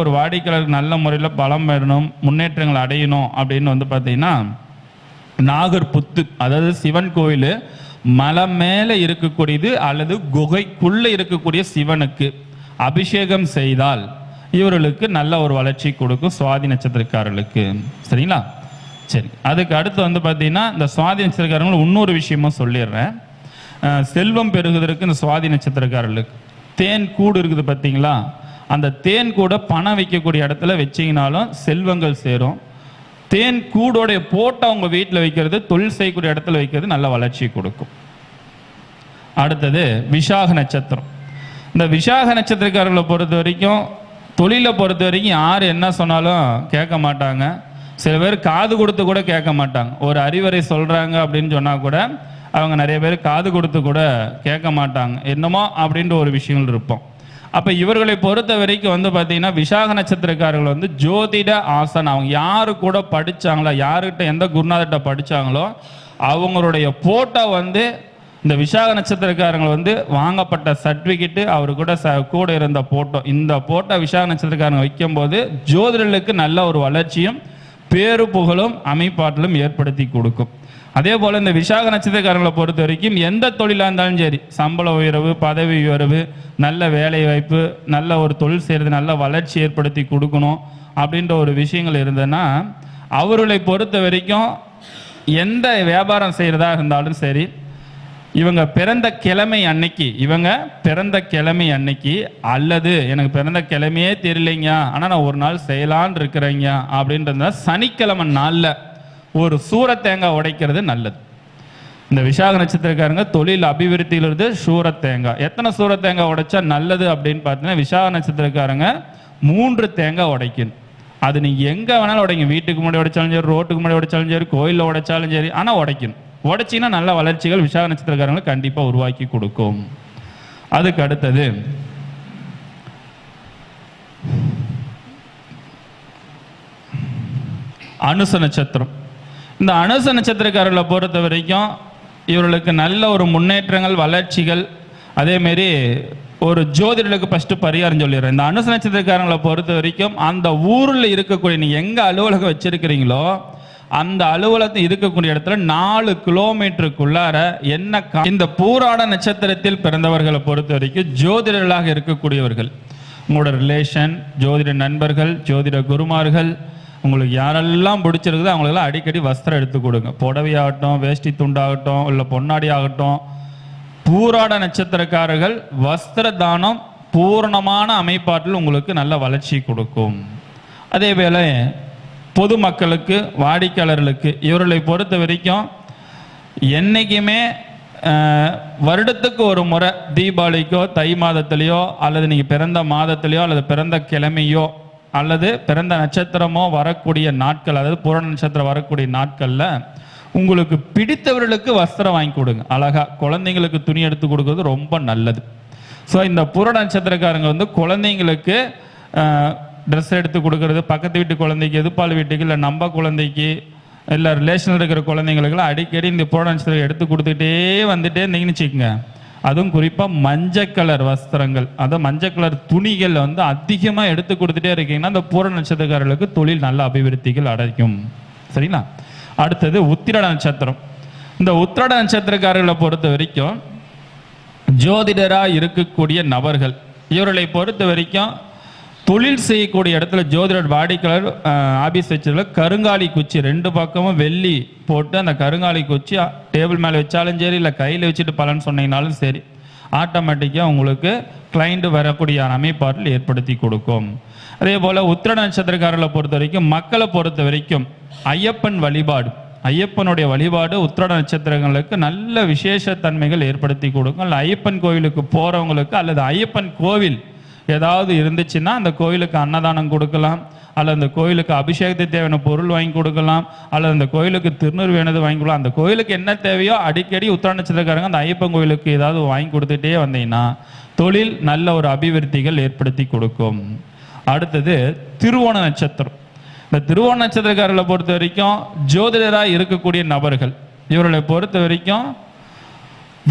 ஒரு வாடிக்கையாளருக்கு நல்ல முறையில் பலம் பெறணும், முன்னேற்றங்கள் அடையணும் அப்படின்னு வந்து பார்த்தீங்கன்னா நாகர்புத்து, அதாவது சிவன் கோயில் மலை மேலே இருக்கக்கூடியது அல்லது குகைக்குள்ளே இருக்கக்கூடிய சிவனுக்கு அபிஷேகம் செய்தால் இவர்களுக்கு நல்ல ஒரு வளர்ச்சி கொடுக்கும் சுவாதி நட்சத்திரக்காரர்களுக்கு. சரிங்களா? சரி, அதுக்கு அடுத்து வந்து பார்த்தீங்கன்னா இந்த சுவாதி நட்சத்திரக்காரங்களுக்கு இன்னொரு விஷயமும் சொல்லிடுறேன். செல்வம் பெருகுவதற்கு இந்த சுவாதி நட்சத்திரக்காரர்களுக்கு தேன் கூடு இருக்குது பார்த்தீங்களா, அந்த தேன் கூட பணம் வைக்கக்கூடிய இடத்துல வச்சிங்கனாலும் செல்வங்கள் சேரும். தேன் கூடோடைய போட்டோ அவங்க வீட்டில் வைக்கிறது, தொழில் செய்யக்கூடிய இடத்துல வைக்கிறது நல்ல வளர்ச்சி கொடுக்கும். அடுத்தது விசாக நட்சத்திரம். இந்த விசாக நட்சத்திரக்காரர்களை பொறுத்த வரைக்கும் தொழிலை பொறுத்த வரைக்கும் யார் என்ன சொன்னாலும் கேட்க மாட்டாங்க. சில பேர் காது கொடுத்து கூட கேட்க மாட்டாங்க. ஒரு அறிவுரை சொல்கிறாங்க அப்படின்னு சொன்னால் கூட அவங்க நிறைய பேர் காது கொடுத்து கூட கேட்க மாட்டாங்க. என்னமோ அப்படின்ற ஒரு விஷயங்கள் இருப்போம். அப்போ இவர்களை பொறுத்த வரைக்கும் வந்து பார்த்தீங்கன்னா விசாக நட்சத்திரக்காரர்கள் வந்து ஜோதிட ஆசன், அவங்க யாரு கூட படித்தாங்களோ, யாருக்கிட்ட எந்த குருநாதர்கிட்ட படித்தாங்களோ அவங்களுடைய போட்டோ வந்து இந்த விசாக நட்சத்திரக்காரங்க வந்து வாங்கப்பட்ட சர்டிஃபிகேட்டு அவர் கூட இருந்த போட்டோ, இந்த போட்டோ விசாக நட்சத்திரக்காரங்க வைக்கும்போது ஜோதிடர்களுக்கு நல்ல ஒரு வளர்ச்சியும் பேரு புகழும் அமைப்பாட்டிலும் ஏற்படுத்தி கொடுக்கும். அதே போல் இந்த விசாக நட்சத்திரக்காரங்களை பொறுத்த வரைக்கும் எந்த தொழிலாக இருந்தாலும் சரி, சம்பள உயர்வு, பதவி உயர்வு, நல்ல வேலை வாய்ப்பு, நல்ல ஒரு தொழில் செய்கிறது, நல்ல வளர்ச்சி ஏற்படுத்தி கொடுக்கணும் அப்படின்ற ஒரு விஷயங்கள் இருந்ததுன்னா அவர்களை பொறுத்த வரைக்கும் எந்த வியாபாரம் செய்கிறதா இருந்தாலும் சரி, இவங்க பிறந்த கிழமை அன்னைக்கு அல்லது எனக்கு பிறந்த கிழமையே தெரியலைங்க ஆனால் நான் ஒரு நாள் செய்யலான் இருக்கிறேங்க அப்படின்றத சனிக்கிழமை நாளில் ஒரு சூர தேங்காய் உடைக்கிறது நல்லது. இந்த விசாக நட்சத்திரக்காரங்க தொழில் அபிவிருத்தியிலிருந்து சூர தேங்காய், எத்தனை சூர தேங்காய் உடைச்சா நல்லது அப்படின்னு பார்த்தீங்கன்னா விசாக நட்சத்திரக்காரங்க 3 தேங்காய் உடைக்கணும். அது நீங்கள் எங்கே வேணாலும் உடைங்க, வீட்டுக்கு முன்னாடி உடைச்சாலும் சரி, ரோட்டுக்கு முன்னாடி உடைச்சாலும் சரி, கோயிலில் உடைச்சாலும் சரி, ஆனால் உடைக்கணும். உடைச்சிங்கன்னா நல்ல வளர்ச்சிகள் விசாக நட்சத்திரக்காரங்களை கண்டிப்பாக உருவாக்கி கொடுக்கும். அதுக்கு அடுத்தது அனுச நட்சத்திரம். இந்த அனுச நட்சத்திரக்காரர்களை பொறுத்த வரைக்கும் இவர்களுக்கு நல்ல ஒரு முன்னேற்றங்கள், வளர்ச்சிகள். அதேமாரி ஒரு ஜோதிடர்களுக்கு ஃபஸ்ட்டு பரிகாரம் சொல்லிடுறேன். இந்த அனுச நட்சத்திரக்காரங்களை பொறுத்த வரைக்கும் அந்த ஊரில் இருக்கக்கூடிய நீங்கள் எங்கே அலுவலகம் வச்சிருக்கிறீங்களோ அந்த அலுவலகத்தில் இருக்கக்கூடிய இடத்துல 4 கிலோமீட்டருக்குள்ளார என்ன இந்த பூராட நட்சத்திரத்தில் பிறந்தவர்களை பொறுத்த வரைக்கும் ஜோதிடர்களாக இருக்கக்கூடியவர்கள், உங்களோட ரிலேஷன், ஜோதிட நண்பர்கள், ஜோதிட குருமார்கள், உங்களுக்கு யாரெல்லாம் பிடிச்சிருக்குதோ அவங்களுக்கெல்லாம் அடிக்கடி வஸ்திரம் எடுத்து கொடுங்க. புடவையாகட்டும், வேஷ்டி துண்டாகட்டும், இல்லை பொன்னாடி ஆகட்டும். பூராட நட்சத்திரக்காரர்கள் வஸ்திர தானம் பூரணமான அமைப்பாட்டில் உங்களுக்கு நல்ல வளர்ச்சி கொடுக்கும். அதே வேளை பொதுமக்களுக்கு, வாடிக்கையாளர்களுக்கு இவர்களை பொறுத்த வரைக்கும் என்றைக்குமே வருடத்துக்கு ஒரு முறை தீபாவளிக்கோ, தை மாதத்திலேயோ, அல்லது நீங்கள் பிறந்த மாதத்திலேயோ, அல்லது பிறந்த கிழமையோ, அல்லது பிறந்த நட்சத்திரமோ வரக்கூடிய நாட்கள், அதாவது பூரண நட்சத்திரம் வரக்கூடிய நாட்களில் உங்களுக்கு பிடித்தவர்களுக்கு வஸ்திரம் வாங்கி கொடுங்க. அழகாக குழந்தைங்களுக்கு துணி எடுத்து கொடுக்குறது ரொம்ப நல்லது. ஸோ இந்த பூரண நட்சத்திரக்காரங்க வந்து குழந்தைங்களுக்கு ட்ரெஸ் எடுத்து கொடுக்கறது, பக்கத்து வீட்டு குழந்தைக்கு, எதிர்பால் வீட்டுக்கு, இல்லை நம்ம குழந்தைக்கு, இல்லை ரிலேஷனில் இருக்கிற குழந்தைங்களுக்கெல்லாம் அடிக்கடி இந்த பூரண நட்சத்திரம் எடுத்து கொடுத்துட்டே வந்துட்டே இருந்தீங்கன்னு வச்சுக்கோங்க. அதுவும் குறிப்பாக மஞ்சள் கலர் வஸ்திரங்கள், அதாவது மஞ்சள் கலர் துணிகள் வந்து அதிகமாக எடுத்து கொடுத்துட்டே இருக்கீங்கன்னா அந்த பூரண நட்சத்திரக்காரர்களுக்கு தொழில் நல்ல அபிவிருத்திகள் அடைக்கும். சரிங்களா? அடுத்தது உத்திராட நட்சத்திரம். இந்த உத்திராட நட்சத்திரக்காரர்களை பொறுத்த வரைக்கும் ஜோதிடராக இருக்கக்கூடிய நபர்கள், இவர்களை பொறுத்த வரைக்கும் தொழில் செய்யக்கூடிய இடத்துல ஜோதிடர் வாடிக்கையாளர் ஆபீஸ் வச்சதுல கருங்காலி குச்சி 2 பக்கமும் வெள்ளி போட்டு அந்த கருங்காலி குச்சி டேபிள் மேலே வச்சாலும் சரி, இல்லை கையில் வச்சுட்டு பலன் சொன்னீங்கனாலும் சரி, ஆட்டோமேட்டிக்காக உங்களுக்கு கிளைண்ட் வரக்கூடிய அமைப்பாட்டில் ஏற்படுத்தி கொடுக்கும். அதே போல் உத்திராட நட்சத்திரக்காரர்களை பொறுத்த வரைக்கும், மக்களை பொறுத்த வரைக்கும் ஐயப்பன் வழிபாடு, ஐயப்பனுடைய வழிபாடு உத்திராட நட்சத்திரங்களுக்கு நல்ல விசேஷ தன்மைகள் ஏற்படுத்தி கொடுக்கும். இல்லை ஐயப்பன் கோவிலுக்கு போகிறவங்களுக்கு, அல்லது ஐயப்பன் கோவில் ஏதாவது இருந்துச்சுன்னா அந்த கோயிலுக்கு அன்னதானம் கொடுக்கலாம், அல்லது அந்த கோயிலுக்கு அபிஷேகத்துக்கு தேவையான பொருள் வாங்கி கொடுக்கலாம், அல்லது அந்த கோயிலுக்கு திருநூறு வேணது வாங்கி கொடுக்கலாம். அந்த கோயிலுக்கு என்ன தேவையோ அடிக்கடி உத்திராட நட்சத்திரக்காரங்க அந்த ஐயப்பன் கோயிலுக்கு ஏதாவது வாங்கி கொடுத்துட்டே வந்தீங்கன்னா தொழில் நல்ல ஒரு அபிவிருத்திகள் ஏற்படுத்தி கொடுக்கும். அடுத்தது திருவோண நட்சத்திரம். இந்த திருவோண நட்சத்திரக்காரர்களை பொறுத்த வரைக்கும் ஜோதிடராக இருக்கக்கூடிய நபர்கள், இவர்களை பொறுத்த வரைக்கும்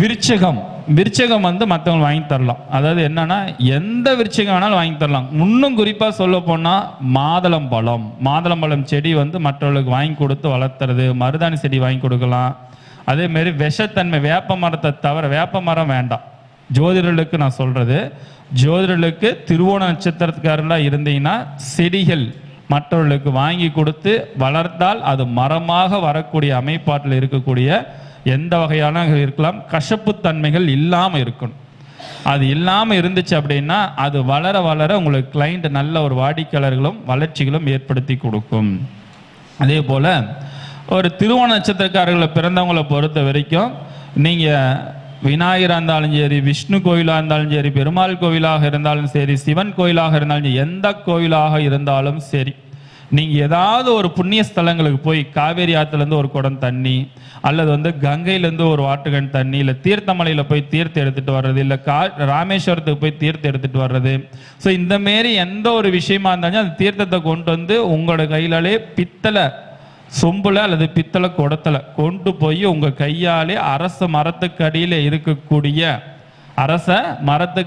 விருச்சகம் வந்து மற்றவங்க வாங்கி தரலாம். அதாவது என்னன்னா எந்த விருச்சகம் வேணாலும் வாங்கி தரலாம். இன்னும் குறிப்பாக சொல்ல போனால் மாதுளம்பழம் செடி வந்து மற்றவர்களுக்கு வாங்கி கொடுத்து வளர்த்துறது, மருதாணி செடி வாங்கி கொடுக்கலாம். அதேமாரி விஷத்தன்மை வேப்ப மரத்தை தவிர, வேப்ப மரம் வேண்டாம் ஜோதிடர்களுக்கு. நான் சொல்றது ஜோதிடர்களுக்கு திருவோண நட்சத்திரத்துக்காரர்களாக இருந்தீங்கன்னா செடிகள் மற்றவர்களுக்கு வாங்கி கொடுத்து வளர்த்தால் அது மரமாக வரக்கூடிய அமைப்பாட்டில் இருக்கக்கூடிய எந்த வகையான இருக்கலாம், கசப்பு தன்மைகள் இல்லாமல் இருக்கணும். அது இல்லாமல் இருந்துச்சு அப்படின்னா அது வளர வளர உங்களுக்கு கிளைண்ட் நல்ல ஒரு வாடிக்கையாளர்களும் வளர்ச்சிகளும் ஏற்படுத்தி கொடுக்கும். அதே போல் ஒரு திருவோண நட்சத்திரக்காரர்களை பிறந்தவங்களை பொறுத்த வரைக்கும் நீங்கள் விநாயகராக இருந்தாலும் சரி, விஷ்ணு கோயிலாக இருந்தாலும் சரி, பெருமாள் கோயிலாக இருந்தாலும் சரி, சிவன் கோயிலாக இருந்தாலும் சரி, எந்த கோயிலாக இருந்தாலும் சரி, நீங்கள் ஏதாவது ஒரு புண்ணிய ஸ்தலங்களுக்கு போய் காவேரி ஆற்றுலேருந்து ஒரு குடம் தண்ணி, அல்லது கங்கையிலேருந்து ஒரு வாட்டுகன் தண்ணி, இல்லை தீர்த்தமலையில் போய் தீர்த்தம் எடுத்துகிட்டு வர்றது, இல்லை ராமேஸ்வரத்துக்கு போய் தீர்த்தம் எடுத்துகிட்டு வர்றது. ஸோ இந்தமாரி எந்த ஒரு விஷயமா இருந்தாலும் அந்த தீர்த்தத்தை கொண்டு வந்து உங்களோட கையிலாலே பித்தளை சொம்புல அல்லது பித்தளை குடத்துல கொண்டு போய் உங்கள் கையாலே அரச மரத்துக்கு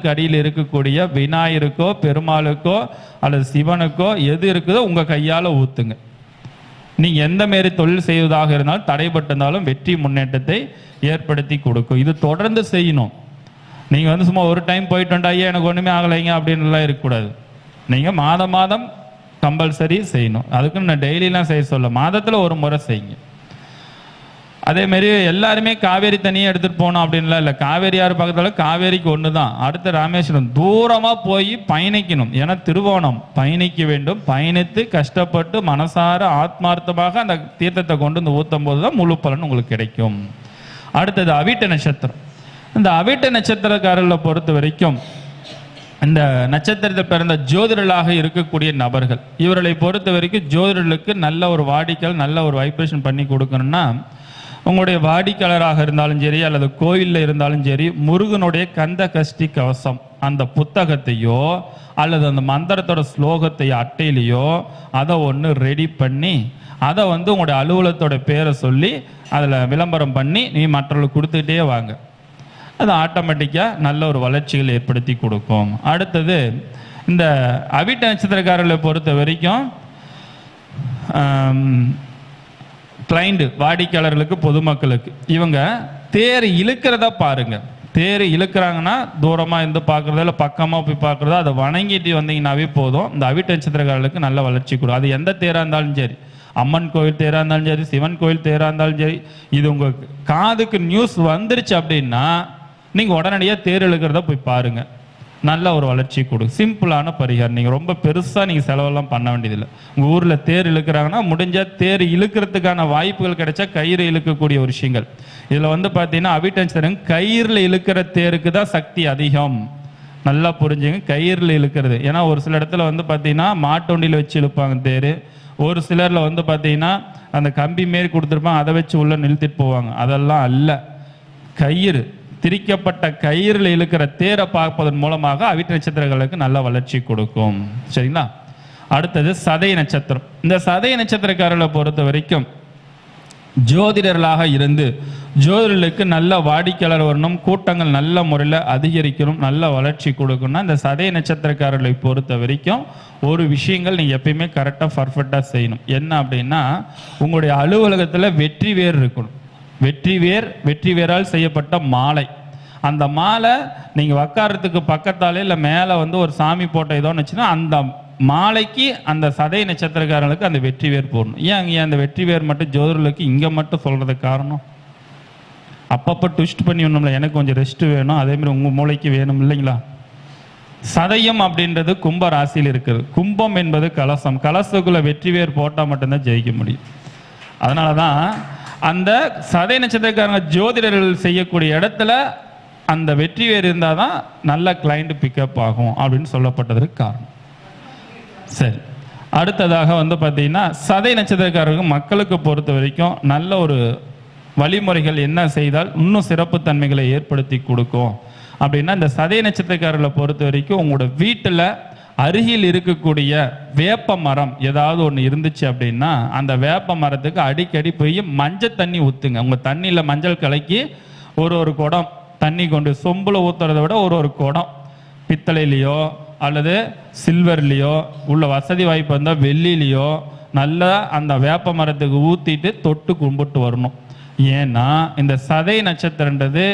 அடியில் இருக்கக்கூடிய விநாயகருக்கோ பெருமாளுக்கோ அல்லது சிவனுக்கோ எது இருக்குதோ உங்கள் கையால் ஊற்றுங்க. நீங்கள் எந்த மாரி தொழில் செய்வதாக இருந்தாலும் தடைப்பட்டிருந்தாலும் வெற்றி முன்னேற்றத்தை ஏற்படுத்தி கொடுக்கும். இது தொடர்ந்து செய்யணும். நீங்கள் சும்மா ஒரு டைம் போயிட்டு ஐயா எனக்கு ஒன்றுமே ஆகலைங்க அப்படின்லாம் இருக்கக்கூடாது. நீங்கள் மாதம் கம்பல்சரி செய்யணும். அதுக்குன்னு நான் டெய்லிலாம் செய்ய சொல்ல, மாதத்தில் ஒரு முறை செய்யுங்க. அதேமாரி எல்லாருமே காவேரி தண்ணியை எடுத்துகிட்டு போகணும் அப்படின்லாம் இல்லை. காவேரி ஆறு பக்கத்தில் காவேரிக்கு ஒன்று தான். அடுத்த ராமேஸ்வரம் தூரமாக போய் பயணிக்கணும். ஏன்னா திருவோணம் பயணிக்க வேண்டும். பயணித்து கஷ்டப்பட்டு மனசார ஆத்மார்த்தமாக அந்த தீர்த்தத்தை கொண்டு வந்து ஊற்றும் போது தான் முழு பலன் உங்களுக்கு கிடைக்கும். அடுத்தது அவிட்ட நட்சத்திரம். இந்த அவிட்ட நட்சத்திரக்காரர்களை பொறுத்த வரைக்கும் இந்த நட்சத்திரத்தில் பிறந்த ஜோதிடர்களாக இருக்கக்கூடிய நபர்கள், இவர்களை பொறுத்த வரைக்கும் ஜோதிடர்களுக்கு நல்ல ஒரு வாடிக்கையால் நல்ல ஒரு வைப்ரேஷன் பண்ணி கொடுக்கணும்னா, உங்களுடைய வாடிக்கையாளராக இருந்தாலும் சரி அல்லது கோயிலில் இருந்தாலும் சரி, முருகனுடைய கந்த கஷ்டி கவசம் அந்த புத்தகத்தையோ அல்லது அந்த மந்திரத்தோட ஸ்லோகத்தை அட்டையிலையோ அதை ஒன்று ரெடி பண்ணி அதை உங்களுடைய அலுவலகத்தோட பேரை சொல்லி அதில் விளம்பரம் பண்ணி நீ மற்றவர்களுக்கு கொடுத்துக்கிட்டே வாங்க. அது ஆட்டோமேட்டிக்காக நல்ல ஒரு வளர்ச்சிகள் ஏற்படுத்தி கொடுக்கும். அடுத்தது இந்த அவிட்ட நட்சத்திரக்காரர்களை பொறுத்த வரைக்கும் கிளைண்ட் வாடிக்கையாளர்களுக்கு பொதுமக்களுக்கு இவங்க தேர் இழுக்கிறத பாருங்க. தேர் இழுக்கிறாங்கன்னா தூரமாக இருந்து பார்க்குறதோ இல்லை பக்கமாக போய் பார்க்குறதோ அதை வணங்கிட்டு வந்தீங்கன்னாவே போதும். இந்த அவிட்ட நட்சத்திரக்காரர்களுக்கு நல்ல வளர்ச்சி கொடுக்கும். அது எந்த தேராக இருந்தாலும் சரி, அம்மன் கோயில் தேராக இருந்தாலும் சரி, சிவன் கோயில் தேராக இருந்தாலும் சரி, இது உங்கள் காதுக்கு நியூஸ் வந்துருச்சு அப்படின்னா நீங்கள் உடனடியாக தேர் இழுக்கிறத போய் பாருங்கள். நல்ல ஒரு வளர்ச்சி கொடுக்கும். சிம்பிளான பரிகாரம். நீங்கள் ரொம்ப பெருசாக நீங்கள் செலவெல்லாம் பண்ண வேண்டியதில்லை. உங்கள் ஊரில் தேர் இழுக்கிறாங்கன்னா முடிஞ்சால் தேர் இழுக்கிறதுக்கான வாய்ப்புகள் கிடைச்சா கயிறு இழுக்கக்கூடிய ஒரு விஷயங்கள். இதில் பார்த்தீங்கன்னா அவிட்ட நட்சத்திரம் கயிறில் இழுக்கிற தேருக்கு தான் சக்தி அதிகம். நல்லா புரிஞ்சுங்க, கயிறில் இழுக்கிறது. ஏன்னா ஒரு சில இடத்துல பார்த்தீங்கன்னா மாட்டு வண்டியில் வச்சு இழுப்பாங்க தேர். ஒரு சிலரில் பார்த்தீங்கன்னா அந்த கம்பி மாரி கொடுத்துருப்பாங்க, அதை வச்சு உள்ளே நிறுத்திட்டு போவாங்க. அதெல்லாம் அல்ல. கயிறு, திரிக்கப்பட்ட கயிறில் இழுக்கிற தேரை பார்ப்பதன் மூலமாக அவிட்ட நட்சத்திரங்களுக்கு நல்ல வளர்ச்சி கொடுக்கும். சரிங்களா? அடுத்தது சதய நட்சத்திரம். இந்த சதய நட்சத்திரக்காரர்களை பொறுத்த வரைக்கும் ஜோதிடர்களாக இருந்து ஜோதிடர்களுக்கு நல்ல வாடிக்கையாளர் வரணும், கூட்டங்கள் நல்ல முறையில் அதிகரிக்கணும், நல்ல வளர்ச்சி கொடுக்கணும்னா இந்த சதய நட்சத்திரக்காரர்களை பொறுத்த வரைக்கும் ஒரு விஷயங்கள் நீங்கள் எப்பயுமே கரெக்டாக பர்ஃபெக்டாக செய்யணும். என்ன அப்படின்னா, உங்களுடைய அலுவலகத்தில் வெற்றி வேர் இருக்கணும். வெற்றி வேரால் செய்யப்பட்ட மாலை. அந்த மாலை நீங்கள் உட்காரத்துக்கு பக்கத்தாலே இல்லை மேலே ஒரு சாமி போட்ட ஏதோன்னு வச்சுன்னா அந்த மாலைக்கு அந்த சதய நட்சத்திரக்காரர்களுக்கு அந்த வெற்றி வேர் போடணும். ஏன் அந்த வெற்றி வேர் மட்டும் ஜோதிடர்களுக்கு இங்கே மட்டும் சொல்கிறதுக்கு காரணம், அப்பப்போ ட்விஸ்ட் பண்ணி ஒன்றும்ல, எனக்கு கொஞ்சம் ரெஸ்ட்டு வேணும், அதேமாதிரி உங்கள் மூளைக்கு வேணும் இல்லைங்களா? சதயம் அப்படின்றது கும்ப ராசியில் இருக்குது. கும்பம் என்பது கலசம். கலசத்துக்குள்ளே வெற்றி வேர் போட்டால் மட்டும்தான் ஜெயிக்க முடியும். அதனால தான் அந்த சதய நட்சத்திரக்காரங்க ஜோதிடர்கள் செய்யக்கூடிய இடத்துல அந்த வெற்றி வேறு இருந்தால் தான் நல்ல கிளைண்ட் பிக்கப் ஆகும் அப்படின்னு சொல்லப்பட்டதற்கு காரணம். சரி, அடுத்ததாக பார்த்தீங்கன்னா சதய நட்சத்திரக்காரர்கள் மக்களுக்கு பொறுத்த வரைக்கும் நல்ல ஒரு வழிமுறைகள் என்ன செய்தால் இன்னும் சிறப்பு தன்மைகளை ஏற்படுத்தி கொடுக்கும் அப்படின்னா, இந்த சதய நட்சத்திரக்காரர்களை பொறுத்த வரைக்கும் உங்களோட வீட்டில் அருகில் இருக்கக்கூடிய வேப்ப மரம் ஏதாவது ஒன்று இருந்துச்சு அப்படின்னா அந்த வேப்ப மரத்துக்கு அடிக்கடி போய் மஞ்சள் தண்ணி ஊற்றுங்க. உங்கள் தண்ணியில் மஞ்சள் கலக்கி ஒரு குடம் தண்ணி கொண்டு சொம்பில் ஊற்றுறத விட ஒரு குடம் பித்தளையிலையோ அல்லது சில்வர்லேயோ உள்ள வசதி வாய்ப்பு வந்தால் வெள்ளிலேயோ நல்லா அந்த வேப்ப மரத்துக்கு ஊற்றிட்டு தொட்டு கும்பிட்டு வரணும். ஏன்னா இந்த சதய நட்சத்திரன்றது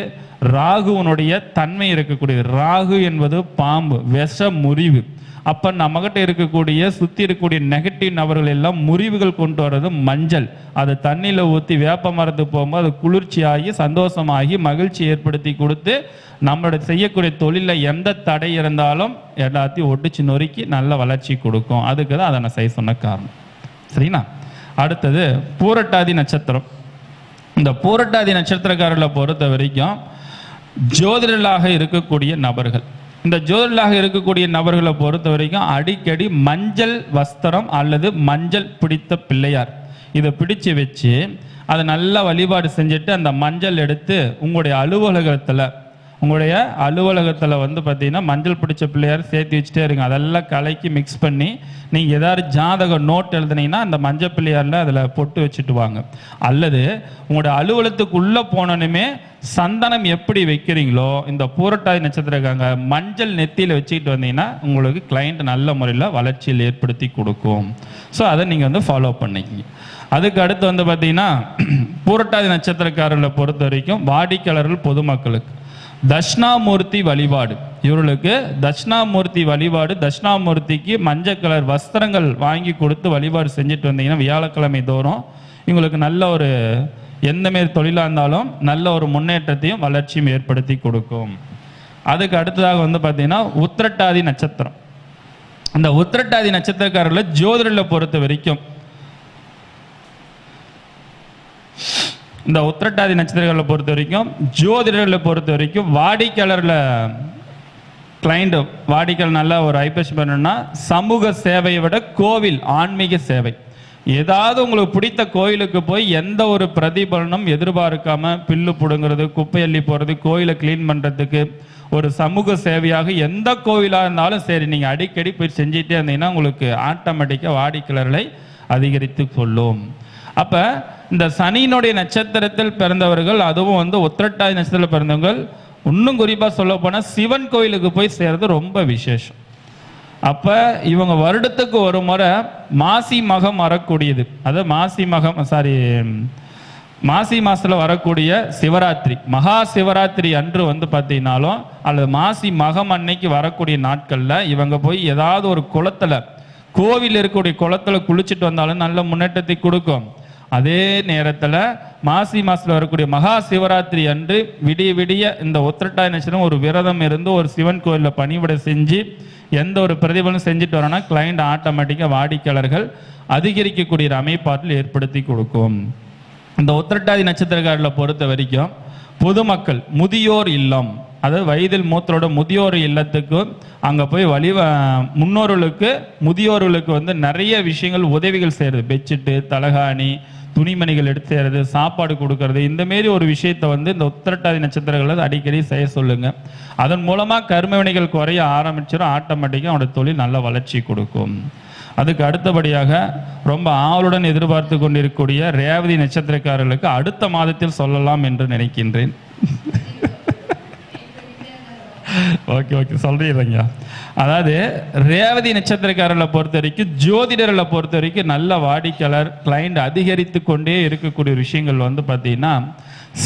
ராகுவனுடைய தன்மை இருக்கக்கூடியது. ராகு என்பது பாம்பு, விஷ முறிவு. அப்போ நம்மகிட்ட இருக்கக்கூடிய சுற்றி இருக்கக்கூடிய நெகட்டிவ் நபர்கள் எல்லாம் முறிவுகள் கொண்டு வர்றது மஞ்சள். அது தண்ணியில் ஊற்றி வேப்ப மரத்துக்கு போகும்போது அது குளிர்ச்சியாகி சந்தோஷமாகி மகிழ்ச்சி ஏற்படுத்தி கொடுத்து நம்மளோட செய்யக்கூடிய தொழிலில் எந்த தடை இருந்தாலும் எல்லாத்தையும் ஒடிச்சு நொறுக்கி நல்ல வளர்ச்சி கொடுக்கும். அதுக்கு தான் அதை நான் செய்ய சொன்ன காரணம். சரிங்களா? அடுத்தது பூரட்டாதி நட்சத்திரம். இந்த பூரட்டாதி நட்சத்திரக்காரர்களை பொறுத்த வரைக்கும் ஜோதிடர்களாக இருக்கக்கூடிய நபர்கள், இந்த ஜோதிடர்களாக இருக்கக்கூடிய நபர்களை பொறுத்த வரைக்கும் அடிக்கடி மஞ்சள் வஸ்திரம் அல்லது மஞ்சள் பிடித்த பிள்ளையார் இதை பிடிச்சு வச்சு அதை நல்லா வழிபாடு செஞ்சுட்டு அந்த மஞ்சள் எடுத்து உங்களுடைய அலுவலகத்தில் வந்து பார்த்தீங்கன்னா மஞ்சள் பிடிச்ச பிள்ளையார் சேர்த்து வச்சுட்டே இருங்க. அதெல்லாம் கலக்கி மிக்ஸ் பண்ணி நீங்கள் ஏதாவது ஜாதக நோட் எழுதுனீங்கன்னா அந்த மஞ்சள் பிள்ளையாரில் அதில் பொட்டு வச்சுட்டு வாங்க. அல்லது உங்களுடைய அலுவலகத்துக்கு உள்ளே போனோன்னுமே சந்தனம் எப்படி வைக்கிறீங்களோ இந்த பூரட்டாதி நட்சத்திரக்காங்க மஞ்சள் நெத்தியில் வச்சுக்கிட்டு வந்தீங்கன்னா உங்களுக்கு கிளைண்ட் நல்ல முறையில் வளர்ச்சியில் ஏற்படுத்தி கொடுக்கும். ஸோ அதை நீங்கள் வந்து ஃபாலோ பண்ணிக்கிங்க. அதுக்கு அடுத்து வந்து பார்த்தீங்கன்னா பூரட்டாதி நட்சத்திரக்காரர்களை பொறுத்த வரைக்கும் வாடிக்கையாளர்கள் பொதுமக்களுக்கு தட்சிணாமூர்த்தி வழிபாடு, இவர்களுக்கு தட்சிணாமூர்த்தி வழிபாடு, தட்சிணாமூர்த்திக்கு மஞ்சள் கலர் வஸ்திரங்கள் வாங்கி கொடுத்து வழிபாடு செஞ்சுட்டு வந்தீங்கன்னா வியாழக்கிழமை தோறும் இவங்களுக்கு நல்ல ஒரு எந்த மாரி தொழிலாக இருந்தாலும் நல்ல ஒரு முன்னேற்றத்தையும் வளர்ச்சியும் ஏற்படுத்தி கொடுக்கும். அதுக்கு அடுத்ததாக வந்து பார்த்தீங்கன்னா உத்திரட்டாதி நட்சத்திரம். அந்த உத்திரட்டாதி நட்சத்திரக்காரர்களை ஜோதிடர்களை பொறுத்த வரைக்கும் இந்த உத்திரட்டாதி நட்சத்திரங்களை பொறுத்த வரைக்கும் ஜோதிடர்களை பொறுத்த வரைக்கும் வாடிக்கையாளர் நல்லா ஒரு ஐப்பசி பண்ணணும்னா சமூக சேவையை விட கோவில் ஆன்மீக சேவை, ஏதாவது உங்களுக்கு பிடித்த கோயிலுக்கு போய் எந்த ஒரு பிரதிபலனும் எதிர்பார்க்காம பில்லு பிடுங்கிறது, குப்பை அள்ளி போகிறது, கோயிலை கிளீன் பண்ணுறதுக்கு ஒரு சமூக சேவையாக எந்த கோவிலாக இருந்தாலும் சரி நீங்கள் அடிக்கடி போய் செஞ்சுட்டே இருந்தீங்கன்னா உங்களுக்கு ஆட்டோமேட்டிக்காக வாடிக்கையாளர்களை அதிகரித்து கொள்ளும். அப்போ இந்த சனியினுடைய நட்சத்திரத்தில் பிறந்தவர்கள், அதுவும் வந்து உத்திரட்டாதி நட்சத்திரத்தில் பிறந்தவர்கள், இன்னும் குறிப்பாக சொல்ல போனால் சிவன் கோயிலுக்கு போய் சேர்றது ரொம்ப விசேஷம். அப்போ இவங்க வருடத்துக்கு ஒரு முறை மாசி மகம் வரக்கூடியது, அது மாசி மாசத்துல வரக்கூடிய சிவராத்திரி, மகா சிவராத்திரி அன்று வந்து பார்த்தீங்கன்னாலும் அல்லது மாசி மகம் அன்னைக்கு வரக்கூடிய நாட்களில் இவங்க போய் ஏதாவது ஒரு குளத்துல, கோவில் இருக்கக்கூடிய குளத்துல குளிச்சுட்டு வந்தாலும் நல்ல முன்னேற்றத்தை கொடுக்கும். அதே நேரத்தில் மாசி மாசத்தில் வரக்கூடிய மகா சிவராத்திரி அன்று விடிய இந்த உத்திரட்டாதி நட்சத்திரம் ஒரு விரதம் இருந்து ஒரு சிவன் கோயிலில் பணிவிடை செஞ்சு எந்த ஒரு பிரதிபலனும் செஞ்சுட்டு வரோன்னா கிளைண்ட் ஆட்டோமேட்டிக்காக வாடிக்கையாளர்கள் அதிகரிக்கக்கூடிய அமைப்பாற்றல் ஏற்படுத்தி கொடுக்கும். இந்த உத்திரட்டாதி நட்சத்திரக்காரர்களை பொறுத்த வரைக்கும் பொதுமக்கள் முதியோர் இல்லம், அதாவது வயதில் மூத்தரோட முதியோர் இல்லத்துக்கு அங்கே போய் முதியோர்களுக்கு வந்து நிறைய விஷயங்கள் உதவிகள் செய்கிறது, பெட்ஷீட்டு, தலகாணி, துணிமணிகள் எடுத்து செய்கிறது, சாப்பாடு கொடுக்கறது, இந்தமாரி ஒரு விஷயத்தை வந்து இந்த உத்திரட்டாதி நட்சத்திரங்களை அடிக்கடி செய்ய சொல்லுங்க. அதன் மூலமாக கர்ம வினைகள் குறைய ஆரம்பிச்சிடும், ஆட்டோமேட்டிக்காக அவனோட தொழில் நல்ல வளர்ச்சி கொடுக்கும். அதுக்கு அடுத்தபடியாக ரொம்ப ஆவலுடன் எதிர்பார்த்து கொண்டிருக்கக்கூடிய ரேவதி நட்சத்திரக்காரர்களுக்கு அடுத்த மாதத்தில் சொல்லலாம் என்று நினைக்கின்றேன். ஓகே சொல்றீங்க. அதாவது ரேவதி நட்சத்திரக்காரர்களை பொறுத்த வரைக்கும் ஜோதிடர்களை பொறுத்த வரைக்கும் நல்ல வாடிக்கையாளர் கிளைண்ட் அதிகரித்து கொண்டே இருக்கக்கூடிய விஷயங்கள் வந்து பார்த்தீங்கன்னா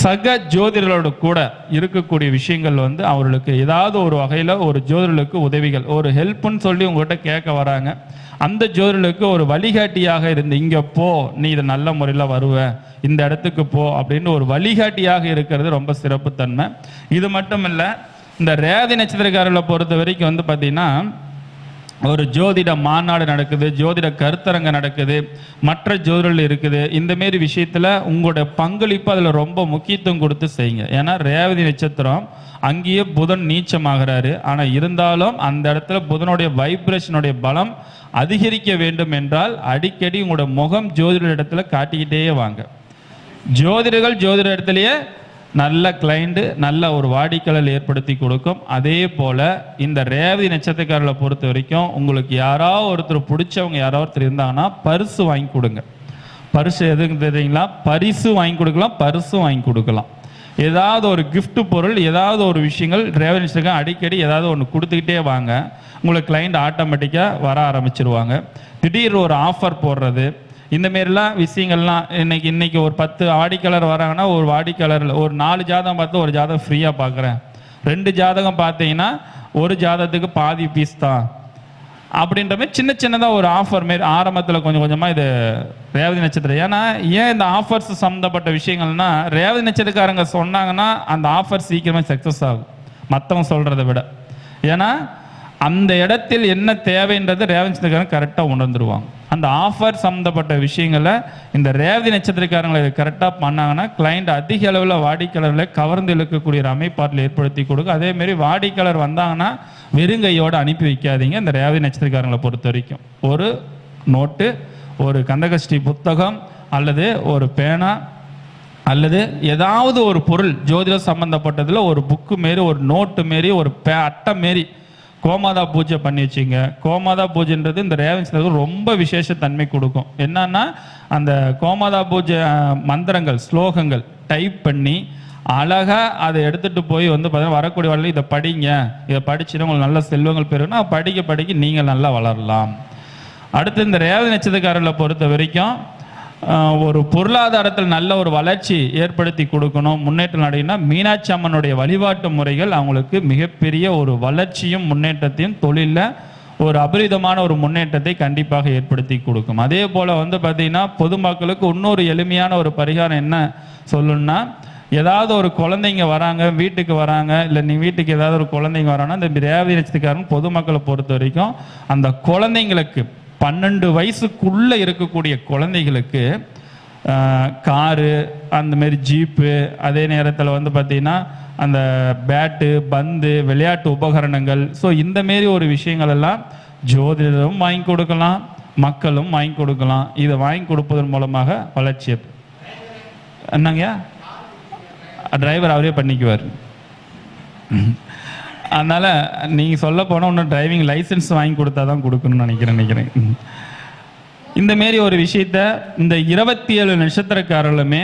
சக ஜோதிடர்களோட கூட இருக்கக்கூடிய விஷயங்கள் வந்து அவர்களுக்கு ஏதாவது ஒரு வகையில் ஒரு ஜோதிடர்களுக்கு உதவிகள் ஒரு ஹெல்ப்னு சொல்லி உங்கள்கிட்ட கேட்க வராங்க. அந்த ஜோதிடர்களுக்கு ஒரு வழிகாட்டியாக இருந்து இங்கே போ, நீ இதை நல்ல முறையில் வருவ, இந்த இடத்துக்கு போ அப்படின்னு ஒரு வழிகாட்டியாக இருக்கிறது ரொம்ப சிறப்புத்தன்மை. இது மட்டும் இல்லை, இந்த ரேவதி நட்சத்திரக்காரர்களை பொறுத்த வரைக்கும் வந்து பார்த்தீங்கன்னா ஒரு ஜோதிட மாநாடு நடக்குது, ஜோதிட கருத்தரங்க நடக்குது, மற்ற ஜோதிடர்கள் இருக்குது. இந்தமாரி விஷயத்தில் உங்களுடைய பங்களிப்பு அதில் ரொம்ப முக்கியத்துவம் கொடுத்து செய்யுங்க. ஏன்னா ரேவதி நட்சத்திரம் அங்கேயே புதன் நீச்சமாகிறாரு. ஆனால் இருந்தாலும் அந்த இடத்துல புதனுடைய வைப்ரேஷனுடைய பலம் அதிகரிக்க வேண்டும் என்றால் அடிக்கடி உங்களோட முகம் ஜோதிடர் இடத்துல காட்டிக்கிட்டே வாங்க. ஜோதிடர்கள் ஜோதிடர் இடத்துலையே நல்ல கிளைண்ட் நல்ல ஒரு வாடிக்கையாளர் ஏற்படுத்தி கொடுக்கும். அதே போல் இந்த ரேவதி நட்சத்திரக்காரர்களை பொறுத்த வரைக்கும் உங்களுக்கு யாராவது ஒருத்தர் பிடிச்சவங்க யாராவது ஒருத்தர் இருந்தாங்கன்னா பரிசு வாங்கி கொடுங்க. பரிசு எதுக்கு தெரியுங்களா? பரிசு வாங்கி கொடுக்கலாம், பரிசும் வாங்கி கொடுக்கலாம். ஏதாவது ஒரு கிஃப்ட் பொருள், ஏதாவது ஒரு விஷயங்கள் ரேவதி நட்சத்திரம் அடிக்கடி ஏதாவது ஒன்று கொடுத்துக்கிட்டே வாங்க. உங்களுக்கு கிளைண்ட் ஆட்டோமேட்டிக்காக வர ஆரம்பிச்சிருவாங்க. திடீர் ஒரு ஆஃபர் போடுறது, இந்த மாரிலாம் விஷயங்கள்லாம் இன்னைக்கு ஒரு 10 வாடிக்கையாளர் வராங்கன்னா ஒரு வாடிக்கையாளர் ஒரு 4 ஜாதகம் பார்த்து ஒரு ஜாதகம் ஃப்ரீயாக பார்க்குறேன், 2 ஜாதகம் பார்த்தீங்கன்னா ஒரு ஜாதகத்துக்கு பாதி பீஸ் தான் அப்படின்ற மாதிரி சின்னதாக ஒரு ஆஃபர் மாரி ஆரம்பத்தில் கொஞ்சம் கொஞ்சமாக இது ரேவதி நட்சத்திரம். ஏன்னா ஏன் இந்த ஆஃபர்ஸ் சம்மந்தப்பட்ட விஷயங்கள்னா ரேவதி நட்சத்திரக்காரங்க சொன்னாங்கன்னா அந்த ஆஃபர் சீக்கிரமாக சக்ஸஸ் ஆகும் மற்றவங்க சொல்கிறத விட. ஏன்னா அந்த இடத்தில் என்ன தேவைன்றது ரேவதி நட்சத்திரக்காரங்க கரெக்டாக உணர்ந்துருவாங்க. அந்த ஆஃபர் சம்மந்தப்பட்ட விஷயங்களை இந்த ரேவதி நட்சத்திரக்காரங்களை இதை கரெக்டாக பண்ணாங்கன்னா கிளைண்ட் அதிக அளவில் வாடிக்கையாளர்களை கவர்ந்து இழுக்கக்கூடிய ஒரு அமைப்பாட்டில் ஏற்படுத்தி கொடுக்கும். அதேமாரி வாடிக்கையாளர் வந்தாங்கன்னா வெறுங்கையோடு அனுப்பி வைக்காதீங்க. இந்த ரேவதி நட்சத்திரக்காரங்களை பொறுத்த வரைக்கும் ஒரு நோட்டு, ஒரு கந்தகஸ்ரீ புத்தகம் அல்லது ஒரு பேனா அல்லது ஏதாவது ஒரு பொருள் ஜோதிடம் சம்மந்தப்பட்டதில் ஒரு புக்கு மாரி, ஒரு நோட்டு மாரி, ஒரு அட்டை மாரி கோமாதா பூஜை பண்ணி வச்சுங்க. கோமாதா பூஜைன்றது இந்த ரேவதி ரொம்ப விசேஷத்தன்மை கொடுக்கும். என்னன்னா அந்த கோமாதா பூஜை மந்திரங்கள், ஸ்லோகங்கள் டைப் பண்ணி அழகாக அதை எடுத்துகிட்டு போய் வந்து பார்த்தீங்கன்னா வரக்கூடிய வரல இதை படிங்க, இதை படிச்சுன்னா உங்களுக்கு நல்ல செல்வங்கள் பெறுன்னா படிக்க படிக்க நீங்கள் நல்லா வளரலாம். அடுத்து இந்த ரேவதி நட்சத்திரக்காரர்களை பொறுத்த வரைக்கும் ஒரு பொருளாதாரத்தில் நல்ல ஒரு வளர்ச்சி ஏற்படுத்தி கொடுக்கணும், முன்னேற்றம் அடையினா மீனாட்சி அம்மனுடைய வழிபாட்டு முறைகள் அவங்களுக்கு மிகப்பெரிய ஒரு வளர்ச்சியும் முன்னேற்றத்தையும் தொழிலில் ஒரு அபரிதமான ஒரு முன்னேற்றத்தை கண்டிப்பாக ஏற்படுத்தி கொடுக்கும். அதே போல் வந்து பார்த்திங்கன்னா பொதுமக்களுக்கு இன்னொரு எளிமையான ஒரு பரிகாரம் என்ன சொல்லணும்னா, ஏதாவது ஒரு குழந்தைங்க வராங்க, வீட்டுக்கு வராங்க, இல்லை நீ வீட்டுக்கு ஏதாவது ஒரு குழந்தைங்க வராங்கன்னா இந்த ரேவதி நட்சத்திரக்காரன் பொதுமக்களை பொறுத்த வரைக்கும் அந்த குழந்தைங்களுக்கு 12 வயசுக்குள்ளே இருக்கக்கூடிய குழந்தைகளுக்கு காரு, அந்தமாரி ஜீப்பு, அதே நேரத்தில் வந்து பார்த்திங்கன்னா அந்த பேட்டு, பந்து, விளையாட்டு உபகரணங்கள், ஸோ இந்தமாரி ஒரு விஷயங்கள் எல்லாம் ஜோதிடரும் வாங்கி கொடுக்கலாம், மக்களும் வாங்கி கொடுக்கலாம். இதை வாங்கி கொடுப்பதன் மூலமாக வளர்ச்சி. என்னங்க டிரைவர் அவரே பண்ணிக்குவார். அதனால் நீங்கள் சொல்ல போனால் இன்னும் டிரைவிங் லைசன்ஸ் வாங்கி கொடுத்தா தான் கொடுக்கணும்னு நினைக்கிறேன். இந்தமாரி ஒரு விஷயத்த இந்த 27 நட்சத்திரக்காரர்களுமே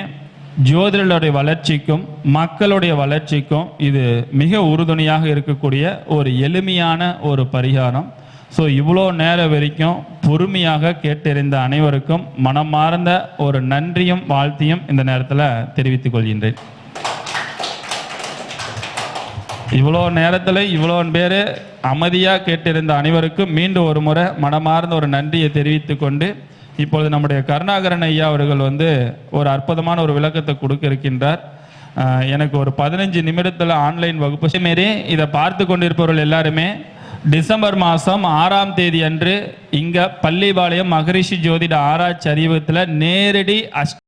ஜோதிடருடைய வளர்ச்சிக்கும் மக்களுடைய வளர்ச்சிக்கும் இது மிக உறுதுணையாக இருக்கக்கூடிய ஒரு எளிமையான ஒரு பரிகாரம். ஸோ இவ்வளோ நேரம் வரைக்கும் பொறுமையாக கேட்டறிந்த அனைவருக்கும் மனமார்ந்த ஒரு நன்றியும் வாழ்த்தையும் இந்த நேரத்தில் தெரிவித்துக் கொள்கின்றேன். இவ்வளோ நேரத்தில் இவ்வளோ பேர் அமைதியாக கேட்டிருந்த அனைவருக்கும் மீண்டும் ஒரு முறை மனமார்ந்த ஒரு நன்றியை தெரிவித்து கொண்டு இப்பொழுது நம்முடைய கருணாகரன் ஐயா அவர்கள் வந்து ஒரு அற்புதமான ஒரு விளக்கத்தை கொடுக்க இருக்கின்றார். எனக்கு ஒரு 15 நிமிடத்தில் ஆன்லைன் வகுப்பு மாரி இதை பார்த்து கொண்டிருப்பவர்கள் எல்லாருமே டிசம்பர் மாதம் 6ஆம் தேதி அன்று இங்கே பள்ளிபாளையம் மகரிஷி ஜோதிட ஆராய்ச்சி அறிவகத்தில் நேரடி